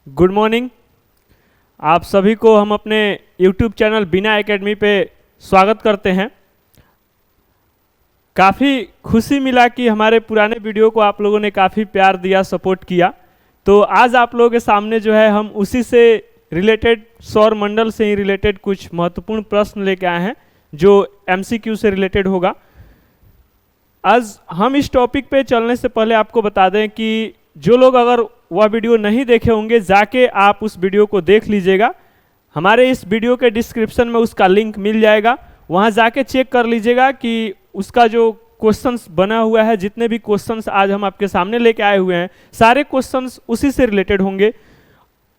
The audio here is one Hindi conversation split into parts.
Good morning. आप सभी को हम अपने YouTube चैनल बीना एकेडमी पे स्वागत करते हैं। काफ़ी खुशी मिला कि हमारे पुराने वीडियो को आप लोगों ने काफ़ी प्यार दिया, सपोर्ट किया। तो आज आप लोगों के सामने जो है हम उसी से रिलेटेड, सौर मंडल से ही रिलेटेड कुछ महत्वपूर्ण प्रश्न लेके आए हैं जो MCQ से रिलेटेड होगा। आज हम इस टॉपिक पे चलने से पहले आपको बता दें कि जो लोग अगर वह वीडियो नहीं देखे होंगे, जाके आप उस वीडियो को देख लीजिएगा। हमारे इस वीडियो के डिस्क्रिप्शन में उसका लिंक मिल जाएगा, वहाँ जाके चेक कर लीजिएगा कि उसका जो क्वेश्चंस बना हुआ है, जितने भी क्वेश्चंस आज हम आपके सामने लेके आए हुए हैं, सारे क्वेश्चंस उसी से रिलेटेड होंगे।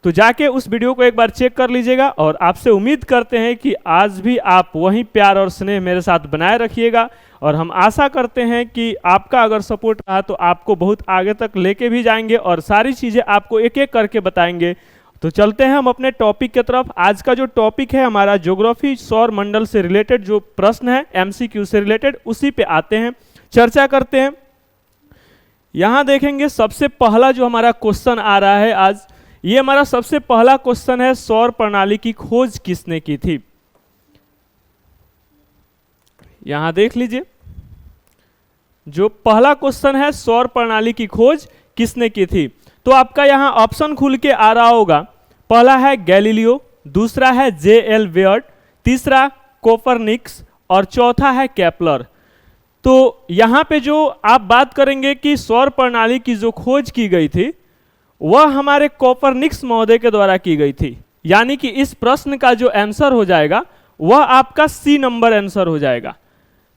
तो जाके उस वीडियो को एक बार चेक कर लीजिएगा और आपसे उम्मीद करते हैं कि आज भी आप वही प्यार और स्नेह मेरे साथ बनाए रखिएगा। और हम आशा करते हैं कि आपका अगर सपोर्ट रहा तो आपको बहुत आगे तक लेके भी जाएंगे और सारी चीज़ें आपको एक एक करके बताएंगे। तो चलते हैं हम अपने टॉपिक की तरफ। आज का जो टॉपिक है हमारा ज्योग्राफी, सौर मंडल से रिलेटेड जो प्रश्न है MCQ से रिलेटेड, उसी पे आते हैं, चर्चा करते हैं। यहाँ देखेंगे सबसे पहला जो हमारा क्वेश्चन आ रहा है आज, ये हमारा सबसे पहला क्वेश्चन है, सौर प्रणाली की खोज किसने की थी। यहां देख लीजिए, जो पहला क्वेश्चन है, सौर प्रणाली की खोज किसने की थी। तो आपका यहां ऑप्शन खुल के आ रहा होगा। पहला है गैलीलियो, दूसरा है JL वेयर्ड, तीसरा कोपरनिकस और चौथा है केपलर। तो यहां पे जो आप बात करेंगे कि सौर प्रणाली की जो खोज की गई थी वह हमारे कोपरनिकस महोदय के द्वारा की गई थी। यानी कि इस प्रश्न का जो आंसर हो जाएगा वह आपका C नंबर आंसर हो जाएगा।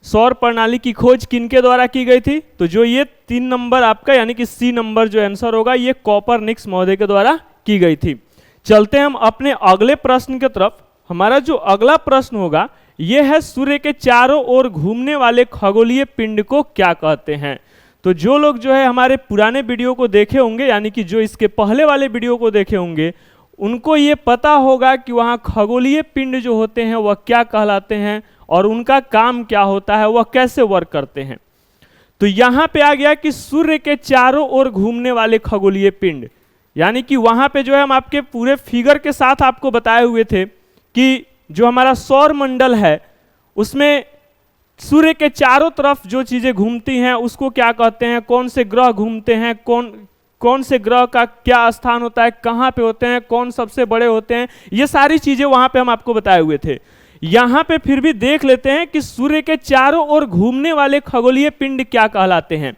सौर प्रणाली की खोज किनके द्वारा की गई थी, तो जो ये 3 नंबर आपका यानी कि C नंबर जो आंसर होगा, ये कोपरनिकस महोदय के द्वारा की गई थी। चलते हम अपने अगले प्रश्न की तरफ। हमारा जो अगला प्रश्न होगा ये है, सूर्य के चारों ओर घूमने वाले खगोलीय पिंड को क्या कहते हैं। तो जो लोग जो है हमारे पुराने वीडियो को देखे होंगे, यानी कि जो इसके पहले वाले वीडियो को देखे होंगे, उनको ये पता होगा कि वहाँ खगोलीय पिंड जो होते हैं वह क्या कहलाते हैं और उनका काम क्या होता है, वह कैसे वर्क करते हैं। तो यहाँ पे आ गया कि सूर्य के चारों ओर घूमने वाले खगोलीय पिंड, यानी कि वहाँ पे जो है हम आपके पूरे फिगर के साथ आपको बताए हुए थे कि जो हमारा सौर मंडल है उसमें सूर्य के चारों तरफ जो चीज़ें घूमती हैं उसको क्या कहते हैं, कौन से ग्रह घूमते हैं, कौन से ग्रह का क्या स्थान होता है, कहाँ पे होते हैं, कौन सबसे बड़े होते हैं, ये सारी चीज़ें वहाँ पे हम आपको बताए हुए थे। यहाँ पे फिर भी देख लेते हैं कि सूर्य के चारों ओर घूमने वाले खगोलीय पिंड क्या कहलाते हैं।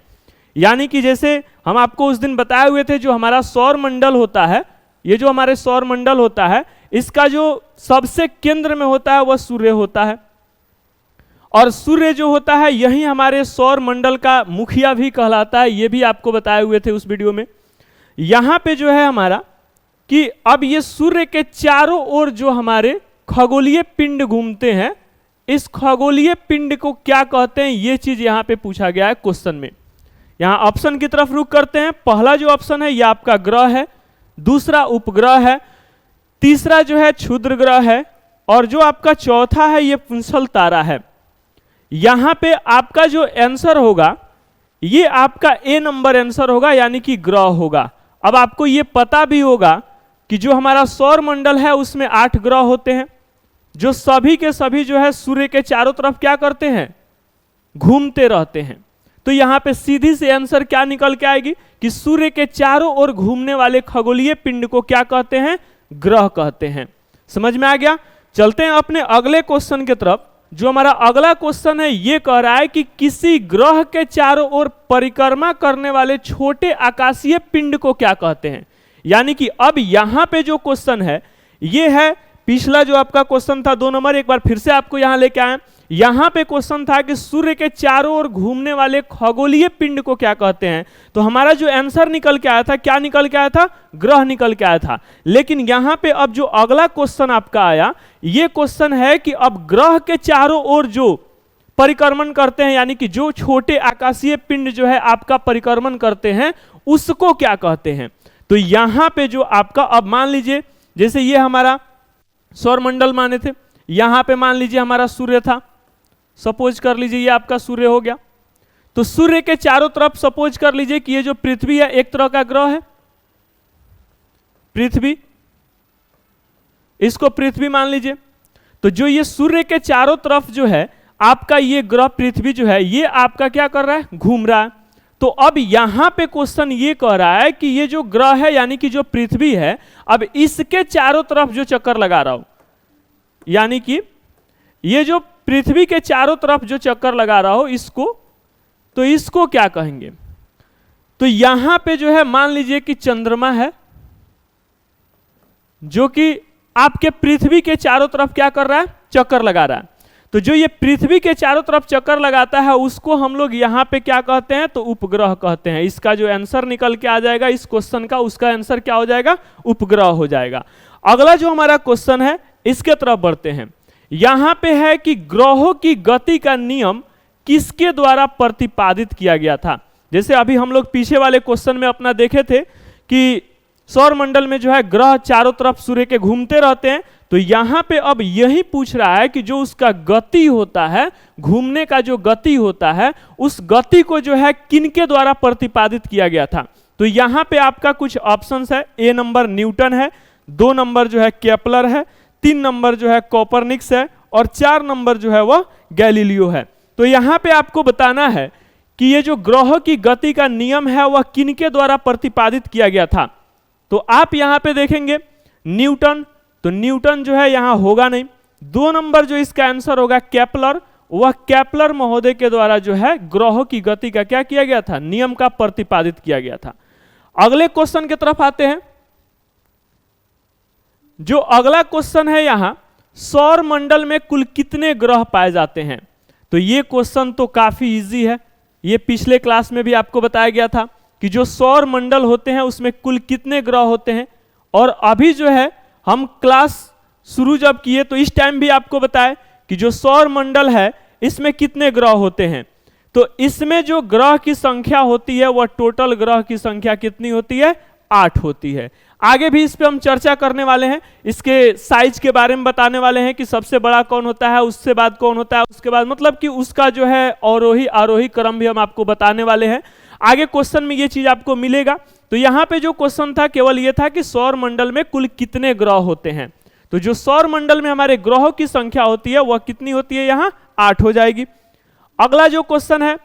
यानी कि जैसे हम आपको उस दिन बताए हुए थे, जो हमारा सौर मंडल होता है, ये जो हमारे सौर मंडल होता है, इसका जो सबसे केंद्र में होता है वह सूर्य होता है। और सूर्य जो होता है यही हमारे सौर मंडल का मुखिया भी कहलाता है, ये भी आपको बताए हुए थे उस वीडियो में। यहाँ पे जो है हमारा कि अब ये सूर्य के चारों ओर जो हमारे खगोलीय पिंड घूमते हैं, इस खगोलीय पिंड को क्या कहते हैं, ये चीज यहाँ पे पूछा गया है क्वेश्चन में। यहाँ ऑप्शन की तरफ रुख करते हैं। पहला जो ऑप्शन है ये आपका ग्रह है, दूसरा उपग्रह है, तीसरा जो है क्षुद्र ग्रह है और जो आपका चौथा है ये पुंसल तारा है। यहां पे आपका जो आंसर होगा ये आपका A नंबर आंसर होगा, यानी कि ग्रह होगा। अब आपको ये पता भी होगा कि जो हमारा सौर मंडल है उसमें 8 ग्रह होते हैं, जो सभी के सभी जो है सूर्य के चारों तरफ क्या करते हैं, घूमते रहते हैं। तो यहां पे सीधी से आंसर क्या निकल के आएगी कि सूर्य के चारों ओर घूमने वाले खगोलीय पिंड को क्या कहते हैं, ग्रह कहते हैं। समझ में आ गया। चलते हैं अपने अगले क्वेश्चन की तरफ। जो हमारा अगला क्वेश्चन है ये कह रहा है कि किसी ग्रह के चारों ओर परिक्रमा करने वाले छोटे आकाशीय पिंड को क्या कहते हैं। यानी कि अब यहां पे जो क्वेश्चन है ये है, पिछला जो आपका क्वेश्चन था 2 नंबर, एक बार फिर से आपको यहां लेके आए। यहां पे क्वेश्चन था कि सूर्य के चारों ओर घूमने वाले खगोलीय पिंड को क्या कहते हैं। तो हमारा जो आंसर निकल के आया था, क्या निकल के आया था, ग्रह निकल के आया था। लेकिन यहां पे अब जो अगला क्वेश्चन आपका आया, ये क्वेश्चन है कि अब ग्रह के चारों ओर जो परिक्रमण करते हैं, यानी कि जो छोटे आकाशीय पिंड जो है आपका परिक्रमण करते हैं, उसको क्या कहते हैं। तो यहां पे जो आपका, अब मान लीजिए जैसे ये हमारा सौर मंडल माने थे, यहां पे मान लीजिए हमारा सूर्य था, सपोज कर लीजिए ये आपका सूर्य हो गया। तो सूर्य के चारों तरफ सपोज कर लीजिए कि ये जो पृथ्वी है एक तरह का ग्रह है, पृथ्वी, इसको पृथ्वी मान लीजिए। तो जो ये सूर्य के चारों तरफ जो है आपका ये ग्रह पृथ्वी जो है ये आपका क्या कर रहा है, घूम रहा है। तो अब यहां पे क्वेश्चन ये कह रहा है कि ये जो ग्रह है यानी कि जो पृथ्वी है, अब इसके चारों तरफ जो चक्कर लगा रहा हो, यानी कि ये जो पृथ्वी के चारों तरफ जो चक्कर लगा रहा हो इसको, तो इसको क्या कहेंगे? तो यहां पे जो है मान लीजिए कि चंद्रमा है जो कि आपके पृथ्वी के चारों तरफ क्या कर रहा है, चक्कर लगा रहा है। तो जो ये पृथ्वी के चारों तरफ चक्कर लगाता है उसको हम लोग यहां पे क्या कहते हैं, तो उपग्रह कहते हैं। इसका जो आंसर निकल के आ जाएगा इस क्वेश्चन का, उसका आंसर क्या हो जाएगा, उपग्रह हो जाएगा। अगला जो हमारा क्वेश्चन है इसके तरफ बढ़ते हैं। यहां पे है कि ग्रहों की गति का नियम किसके द्वारा प्रतिपादित किया गया था। जैसे अभी हम लोग पीछे वाले क्वेश्चन में अपना देखे थे कि सौर मंडल में जो है ग्रह चारों तरफ सूर्य के घूमते रहते हैं, तो यहां पे अब यही पूछ रहा है कि जो उसका गति होता है, घूमने का जो गति होता है, उस गति को जो है किनके द्वारा प्रतिपादित किया गया था। तो यहां पे आपका कुछ ऑप्शंस है। ए नंबर न्यूटन है, 2 नंबर जो है केपलर है, 3 नंबर जो है कोपरनिकस है और 4 नंबर जो है वह गैलीलियो है। तो यहां पे आपको बताना है कि ये जो ग्रहों की गति का नियम है वह किनके द्वारा प्रतिपादित किया गया था। तो आप यहां पे देखेंगे न्यूटन, तो न्यूटन जो है यहां होगा नहीं। 2 नंबर जो इसका आंसर होगा केपलर, वह केपलर महोदय के द्वारा जो है ग्रहों की गति का क्या किया गया था, नियम का प्रतिपादित किया गया था। अगले क्वेश्चन की तरफ आते हैं। जो अगला क्वेश्चन है यहां, सौर मंडल में कुल कितने ग्रह पाए जाते हैं। तो ये क्वेश्चन तो काफी इजी है, ये पिछले क्लास में भी आपको बताया गया था कि जो सौर मंडल होते हैं उसमें कुल कितने ग्रह होते हैं। और अभी जो है हम क्लास शुरू जब किए तो इस टाइम भी आपको बताया कि जो सौर मंडल है इसमें कितने ग्रह होते हैं। तो इसमें जो ग्रह की संख्या होती है वह टोटल ग्रह की संख्या कितनी होती है, 8 होती है। आगे भी इस पे हम चर्चा करने वाले हैं, इसके साइज के बारे में बताने वाले हैं कि सबसे बड़ा कौन होता है, उससे बाद कौन होता है, उसके बाद मतलब कि उसका जो है अवरोही आरोही क्रम भी हम आपको बताने वाले हैं। आगे क्वेश्चन में ये चीज आपको मिलेगा। तो यहां पे जो क्वेश्चन था केवल ये था कि सौर मंडल में कुल कितने ग्रह होते हैं। तो जो सौर मंडल में हमारे ग्रहों की संख्या होती है वह कितनी होती है, यहां 8 हो जाएगी। अगला जो क्वेश्चन है,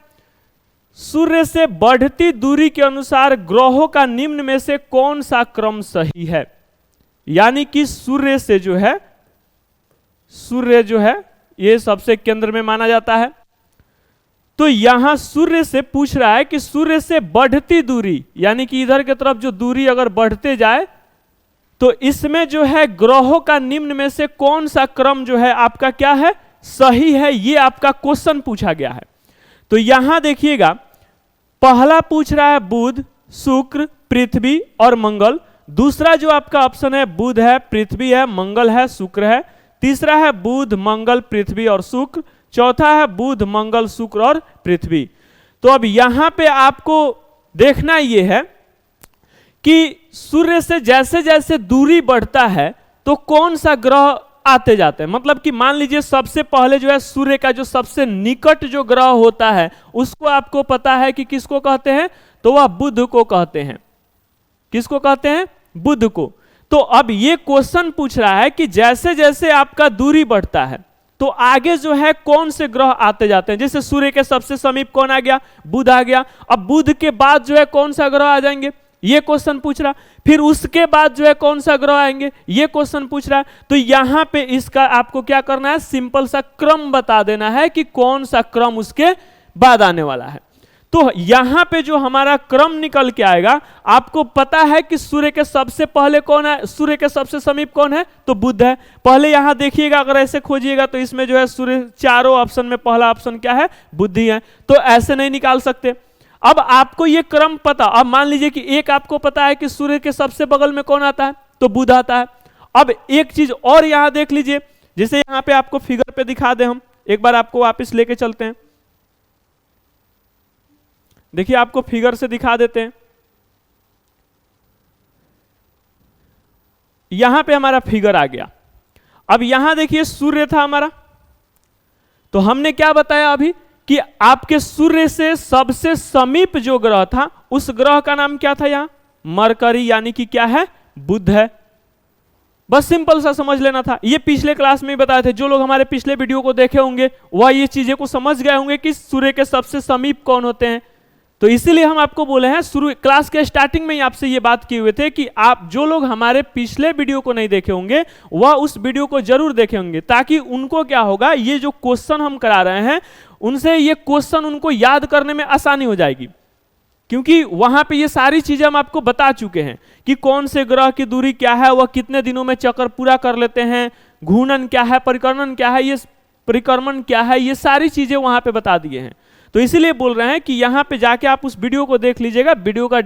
सूर्य से बढ़ती दूरी के अनुसार ग्रहों का निम्न में से कौन सा क्रम सही है। यानी कि सूर्य जो है ये सबसे केंद्र में माना जाता है। तो यहां सूर्य से पूछ रहा है कि सूर्य से बढ़ती दूरी, यानी कि इधर की तरफ जो दूरी अगर बढ़ते जाए तो इसमें जो है ग्रहों का निम्न में से कौन सा क्रम जो है आपका क्या है, सही है, ये आपका क्वेश्चन पूछा गया है। तो यहां देखिएगा पहला पूछ रहा है बुध, शुक्र, पृथ्वी और मंगल। दूसरा जो आपका ऑप्शन है बुध है, पृथ्वी है, मंगल है, शुक्र है। तीसरा है बुध, मंगल, पृथ्वी और शुक्र। चौथा है बुध, मंगल, शुक्र और पृथ्वी। तो अब यहां पे आपको देखना यह है कि सूर्य से जैसे जैसे दूरी बढ़ता है तो कौन सा ग्रह आते जाते हैं। मतलब कि मान लीजिए सबसे पहले जो है सूर्य का जो सबसे निकट जो ग्रह होता है उसको आपको पता है कि किसको कहते हैं, तो वह बुध को कहते हैं। किसको कहते हैं, बुध को। तो अब ये क्वेश्चन पूछ रहा है कि जैसे जैसे आपका दूरी बढ़ता है तो आगे जो है कौन से ग्रह आते जाते हैं। जैसे सूर्य के सबसे समीप कौन आ गया, बुध आ गया। अब बुध के बाद जो है कौन सा ग्रह आ जाएंगे, ये क्वेश्चन पूछ रहा। फिर उसके बाद जो है कौन सा ग्रह आएंगे, ये क्वेश्चन पूछ रहा है। तो यहां पे इसका आपको क्या करना है, सिंपल सा क्रम बता देना है कि कौन सा क्रम उसके बाद आने वाला है। तो यहां पे जो हमारा क्रम निकल के आएगा, आपको पता है कि सूर्य के सबसे पहले कौन है, सूर्य के सबसे समीप कौन है, तो बुध है। पहले यहां देखिएगा, अगर ऐसे खोजिएगा तो इसमें जो है सूर्य चारों ऑप्शन में पहला ऑप्शन क्या है, बुध ही है। तो ऐसे नहीं निकाल सकते। अब आपको ये क्रम पता, अब मान लीजिए कि एक आपको पता है कि सूर्य के सबसे बगल में कौन आता है, तो बुध आता है। अब एक चीज और यहां देख लीजिए, जैसे यहां पे आपको फिगर पे दिखा दे, हम एक बार आपको वापस लेके चलते हैं। देखिए आपको फिगर से दिखा देते हैं। यहां पे हमारा फिगर आ गया। अब यहां देखिए सूर्य था हमारा, तो हमने क्या बताया अभी कि आपके सूर्य से सबसे समीप जो ग्रह था उस ग्रह का नाम क्या था, यहां मरकरी, यानी कि क्या है, बुध है। बस सिंपल सा समझ लेना था। ये पिछले क्लास में ही बताए थे, जो लोग हमारे पिछले वीडियो को देखे होंगे वह ये चीजें को समझ गए होंगे कि सूर्य के सबसे समीप कौन होते हैं। तो इसीलिए हम आपको बोले हैं, शुरू क्लास के स्टार्टिंग में ही आपसे ये बात किए हुए थे कि आप जो लोग हमारे पिछले वीडियो को नहीं देखे होंगे वह उस वीडियो को जरूर देखे होंगे, ताकि उनको क्या होगा, ये जो क्वेश्चन हम करा रहे हैं उनसे ये क्वेश्चन उनको याद करने में आसानी हो जाएगी, क्योंकि वहां पे ये सारी चीजें हम आपको बता चुके हैं कि कौन से ग्रह की दूरी क्या है, वह कितने दिनों में चक्कर पूरा कर लेते हैं, घूर्णन क्या है, परिक्रमण क्या है, ये परिक्रमण क्या है, ये सारी चीजें वहां पे बता दिए हैं। तो इसीलिए बोल रहे हैं कि यहाँ पे जाके आप उस वीडियो को देख लीजिएगा। वीडियो का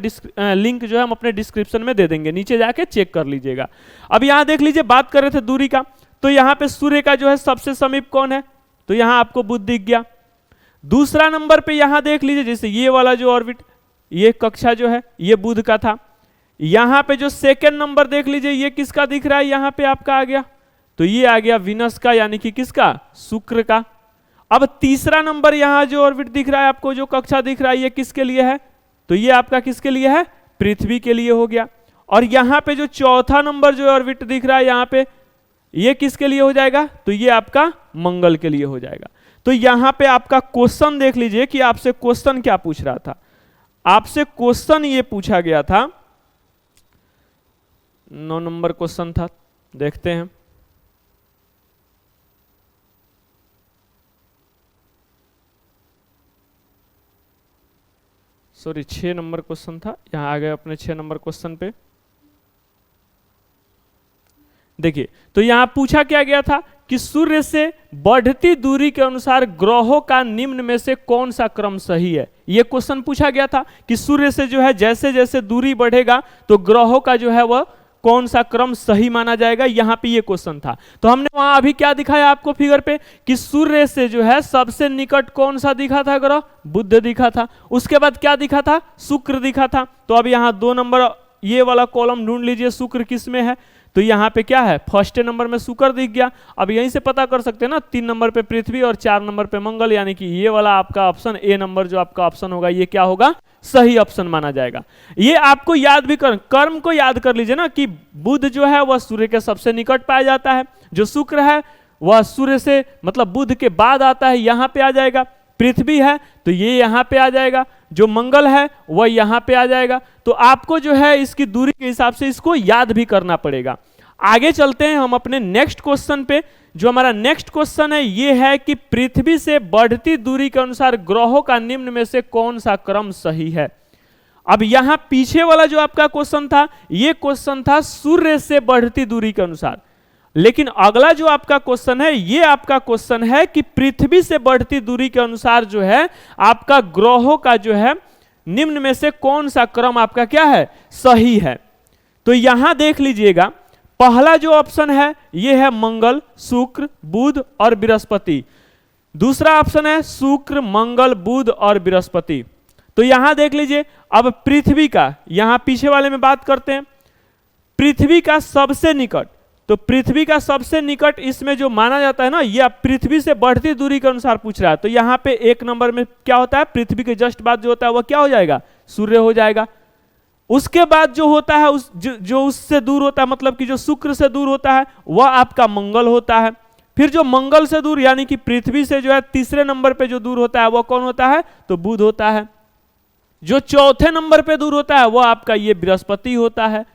लिंक जो है हम अपने डिस्क्रिप्शन में दे देंगे, नीचे जाके चेक कर लीजिएगा। अब यहाँ देख लीजिए, बात कर रहे थे दूरी का, तो यहाँ पे सूर्य का जो है सबसे समीप कौन है, तो यहाँ आपको बुध दिख गया। दूसरा नंबर पे यहाँ देख लीजिए, जैसे ये वाला जो ऑर्बिट, ये कक्षा जो है ये बुध का था। यहाँ पे जो सेकेंड नंबर देख लीजिए, ये किसका दिख रहा है, यहाँ पे आपका आ गया, तो ये आ गया विनस का, यानी कि किसका, शुक्र का। अब तीसरा नंबर यहाँ जो ऑर्बिट दिख रहा है आपको, जो कक्षा दिख रहा है, ये किसके लिए है, तो ये आपका किसके लिए है, पृथ्वी के लिए हो गया। और यहाँ पे जो चौथा नंबर जो ऑर्बिट दिख रहा है यहाँ पे, ये किसके लिए हो जाएगा, तो ये आपका मंगल के लिए हो जाएगा। तो यहाँ पे आपका क्वेश्चन देख लीजिए कि आपसे क्वेश्चन क्या पूछ रहा था। आपसे क्वेश्चन ये पूछा गया था, 9 नंबर क्वेश्चन था, देखते हैं। सॉरी, 6 नंबर क्वेश्चन था, यहां आ गए अपने 6 नंबर क्वेश्चन पे। देखिए, तो यहां पूछा क्या गया था कि सूर्य से बढ़ती दूरी के अनुसार ग्रहों का निम्न में से कौन सा क्रम सही है। यह क्वेश्चन पूछा गया था कि सूर्य से जो है जैसे जैसे दूरी बढ़ेगा तो ग्रहों का जो है वह कौन सा क्रम सही माना जाएगा, यहां पे ये क्वेश्चन था। तो हमने वहां अभी क्या दिखाया आपको फिगर पे कि सूर्य से जो है सबसे निकट कौन सा दिखा था ग्रह, बुध दिखा था। उसके बाद क्या दिखा था, शुक्र दिखा था। तो अब यहाँ 2 नंबर ये वाला कॉलम ढूंढ लीजिए, शुक्र किस में है, तो यहाँ पे क्या है, फर्स्ट नंबर में शुक्र दिख गया। अब यहीं से पता कर सकते हैं ना, 3 नंबर पे पृथ्वी और 4 नंबर पे मंगल, यानी कि ये वाला आपका ऑप्शन ए नंबर जो आपका ऑप्शन होगा ये क्या होगा, सही ऑप्शन माना जाएगा। ये आपको याद भी कर्म को याद कर लीजिए ना कि बुध जो है वह सूर्य के सबसे निकट पाया जाता है, जो शुक्र है वह सूर्य से मतलब बुध के बाद आता है, यहाँ पे आ जाएगा। पृथ्वी है तो ये यहाँ पे आ जाएगा, जो मंगल है वह यहाँ पे आ जाएगा। तो आपको जो है इसकी दूरी के हिसाब से इसको याद भी करना पड़ेगा। आगे चलते हैं हम अपने नेक्स्ट क्वेश्चन पे। जो हमारा नेक्स्ट क्वेश्चन है ये है कि पृथ्वी से बढ़ती दूरी के अनुसार ग्रहों का निम्न में से कौन सा क्रम सही है। अब यहां पीछे वाला जो आपका क्वेश्चन था ये क्वेश्चन था सूर्य से बढ़ती दूरी के अनुसार, लेकिन अगला जो आपका क्वेश्चन है ये आपका क्वेश्चन है कि पृथ्वी से बढ़ती दूरी के अनुसार जो है आपका ग्रहों का जो है निम्न में से कौन सा क्रम आपका क्या है, सही है। तो यहां देख लीजिएगा, पहला जो ऑप्शन है ये है मंगल, शुक्र, बुध और बृहस्पति। दूसरा ऑप्शन है शुक्र, मंगल, बुध और बृहस्पति। तो यहां देख लीजिए, अब पृथ्वी का यहां पीछे वाले में बात करते हैं। पृथ्वी का सबसे निकट, तो पृथ्वी का सबसे निकट इसमें जो माना जाता है ना, यह पृथ्वी से बढ़ती दूरी के अनुसार पूछ रहा है। तो यहां पे 1 नंबर में क्या होता है, पृथ्वी के जस्ट बाद जो होता है वह क्या हो जाएगा, सूर्य हो जाएगा। उसके बाद जो होता है जो उससे दूर होता है, मतलब कि जो शुक्र से दूर होता है वह आपका मंगल होता है। फिर जो मंगल से दूर यानी कि पृथ्वी से जो है तीसरे नंबर पे जो दूर होता है वह कौन होता है, तो बुध होता है। जो चौथे नंबर पे दूर होता है वह आपका ये बृहस्पति होता है।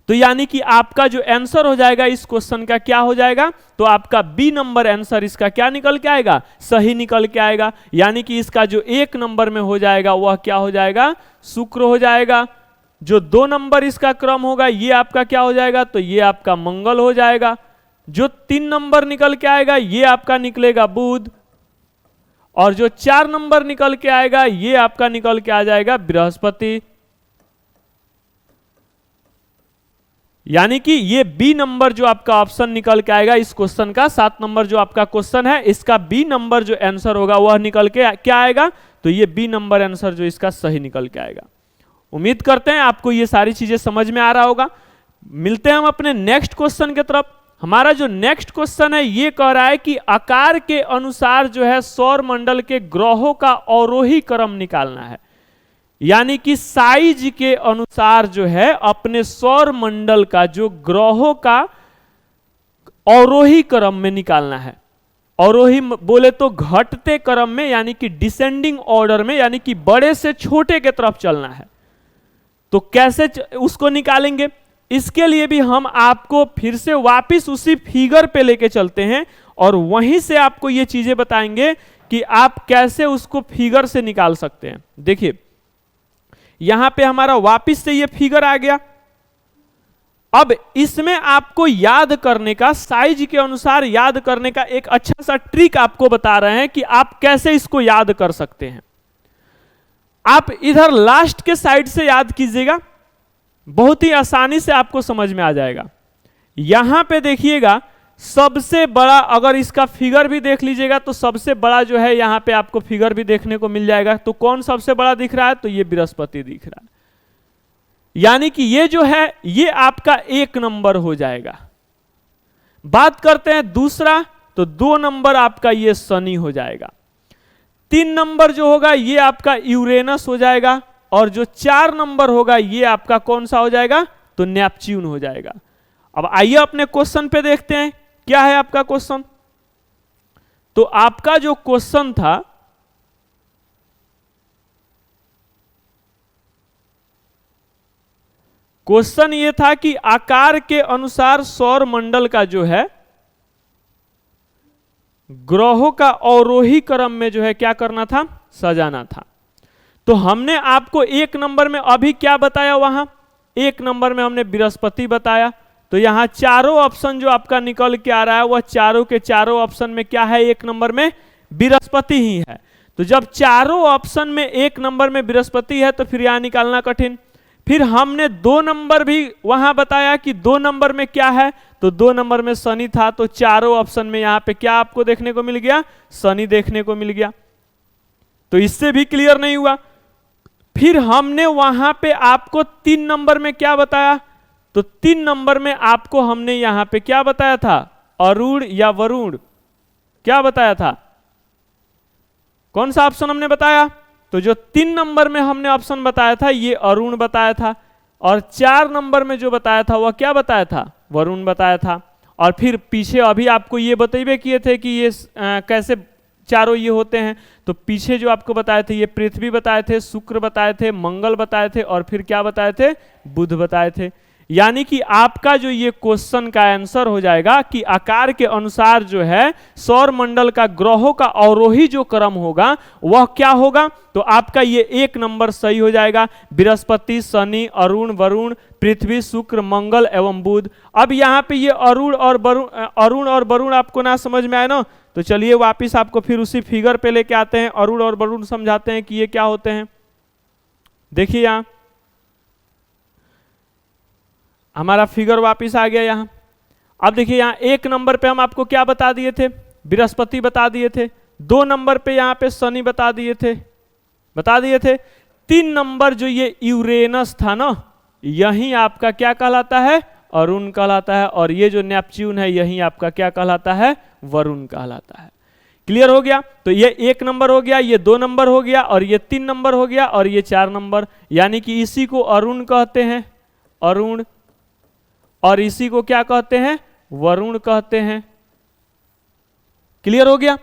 तो यानी कि आपका जो आंसर हो जाएगा इस क्वेश्चन का क्या हो जाएगा, तो आपका बी नंबर आंसर इसका क्या निकल के आएगा, सही निकल के आएगा। यानी कि इसका जो 1 नंबर में हो जाएगा वह क्या हो जाएगा, शुक्र हो जाएगा। जो 2 नंबर इसका क्रम होगा ये आपका क्या हो जाएगा, तो ये आपका मंगल हो जाएगा। जो 3 नंबर निकल के आएगा ये आपका निकलेगा बुध, और जो 4 नंबर निकल के आएगा ये आपका निकल के आ जाएगा बृहस्पति। यानी कि ये बी नंबर जो आपका ऑप्शन निकल के आएगा इस क्वेश्चन का, 7 नंबर जो आपका क्वेश्चन है इसका बी नंबर जो आंसर होगा वह निकल के क्या आएगा, तो ये बी नंबर आंसर जो इसका सही निकल के आएगा। उम्मीद करते हैं आपको ये सारी चीजें समझ में आ रहा होगा। मिलते हैं हम अपने नेक्स्ट क्वेश्चन की तरफ। हमारा जो नेक्स्ट क्वेश्चन है ये कह रहा है कि आकार के अनुसार जो है सौर मंडल के ग्रहों का अवरोही क्रम निकालना है। यानी कि साइज के अनुसार जो है अपने सौर मंडल का जो ग्रहों का अवरोही क्रम में निकालना है। अवरोही बोले तो घटते क्रम में, यानी कि डिसेंडिंग ऑर्डर में, यानी कि बड़े से छोटे के तरफ चलना है। तो कैसे उसको निकालेंगे, इसके लिए भी हम आपको फिर से वापस उसी फिगर पे लेके चलते हैं और वहीं से आपको ये चीजें बताएंगे कि आप कैसे उसको फिगर से निकाल सकते हैं। देखिए यहां पे हमारा वापस से ये फिगर आ गया। अब इसमें आपको याद करने का, साइज के अनुसार याद करने का एक अच्छा सा ट्रिक आपको बता रहे हैं कि आप कैसे इसको याद कर सकते हैं। आप इधर लास्ट के साइड से याद कीजिएगा, बहुत ही आसानी से आपको समझ में आ जाएगा। यहां पे देखिएगा सबसे बड़ा, अगर इसका फिगर भी देख लीजिएगा तो सबसे बड़ा जो है यहां पे आपको फिगर भी देखने को मिल जाएगा। तो कौन सबसे बड़ा दिख रहा है, तो ये बृहस्पति दिख रहा है, यानी कि ये जो है ये आपका 1 नंबर हो जाएगा। बात करते हैं दूसरा, तो 2 नंबर आपका ये शनि हो जाएगा। 3 नंबर जो होगा ये आपका यूरेनस हो जाएगा, और जो 4 नंबर होगा ये आपका कौन सा हो जाएगा, तो नेपच्यून हो जाएगा। अब आइए अपने क्वेश्चन पे देखते हैं क्या है आपका क्वेश्चन। तो आपका जो क्वेश्चन था, क्वेश्चन ये था कि आकार के अनुसार सौर मंडल का जो है ग्रहों का अवरोही क्रम में जो है क्या करना था, सजाना था। तो हमने आपको 1 नंबर में अभी क्या बताया, वहां 1 नंबर में हमने बृहस्पति बताया। तो यहां चारों ऑप्शन जो आपका निकल के आ रहा है वह चारों के चारों ऑप्शन में क्या है, 1 नंबर में बृहस्पति ही है। तो जब चारों ऑप्शन में 1 नंबर में बृहस्पति है तो फिर यहां निकालना कठिन। फिर हमने 2 नंबर भी वहां बताया कि 2 नंबर में क्या है, तो 2 नंबर में शनि था। तो चारों ऑप्शन में यहां पे क्या आपको देखने को मिल गया, शनि देखने को मिल गया। तो इससे भी क्लियर नहीं हुआ। फिर हमने वहां पे आपको 3 नंबर में क्या बताया, तो 3 नंबर में आपको हमने यहां पे क्या बताया था, अरुण या वरुण, क्या बताया था, कौन सा ऑप्शन हमने बताया, तो जो 3 नंबर में हमने ऑप्शन बताया था ये अरुण बताया था, और 4 नंबर में जो बताया था वह क्या बताया था, वरुण बताया था। और फिर पीछे अभी आपको ये बतेबे किए थे कि ये कैसे चारों ये होते हैं। तो पीछे जो आपको बताए थे ये पृथ्वी बताए थे, शुक्र बताए थे, मंगल बताए थे, और फिर क्या बताए थे, बुध बताए थे। यानी कि आपका जो ये क्वेश्चन का आंसर हो जाएगा कि आकार के अनुसार जो है सौर मंडल का ग्रहों का अवरोही जो क्रम होगा वह क्या होगा, तो आपका ये 1 नंबर सही हो जाएगा। बृहस्पति, शनि, अरुण, वरुण, पृथ्वी, शुक्र, मंगल एवं बुध। अब यहाँ पे ये अरुण और वरुण आपको ना समझ में आए ना, तो चलिए वापिस आपको फिर उसी फिगर पे लेके आते हैं, अरुण और वरुण समझाते हैं कि ये क्या होते हैं। देखिए यहां हमारा फिगर वापिस आ गया यहां। अब देखिए यहां 1 नंबर पे हम आपको क्या बता दिए थे, बृहस्पति बता दिए थे। 2 नंबर पे यहां पे शनि बता दिए थे। 3 नंबर जो ये यूरेनस था ना, यही आपका क्या कहलाता है, अरुण कहलाता है, और ये जो नेपच्यून है यही आपका क्या कहलाता है, वरुण कहलाता है। क्लियर हो गया। तो ये 1 नंबर हो गया, ये 2 नंबर हो गया, और ये 3 नंबर हो गया, और ये 4 नंबर, यानी कि इसी को अरुण कहते हैं, अरुण, और इसी को क्या कहते हैं, वरुण कहते हैं। क्लियर हो गया।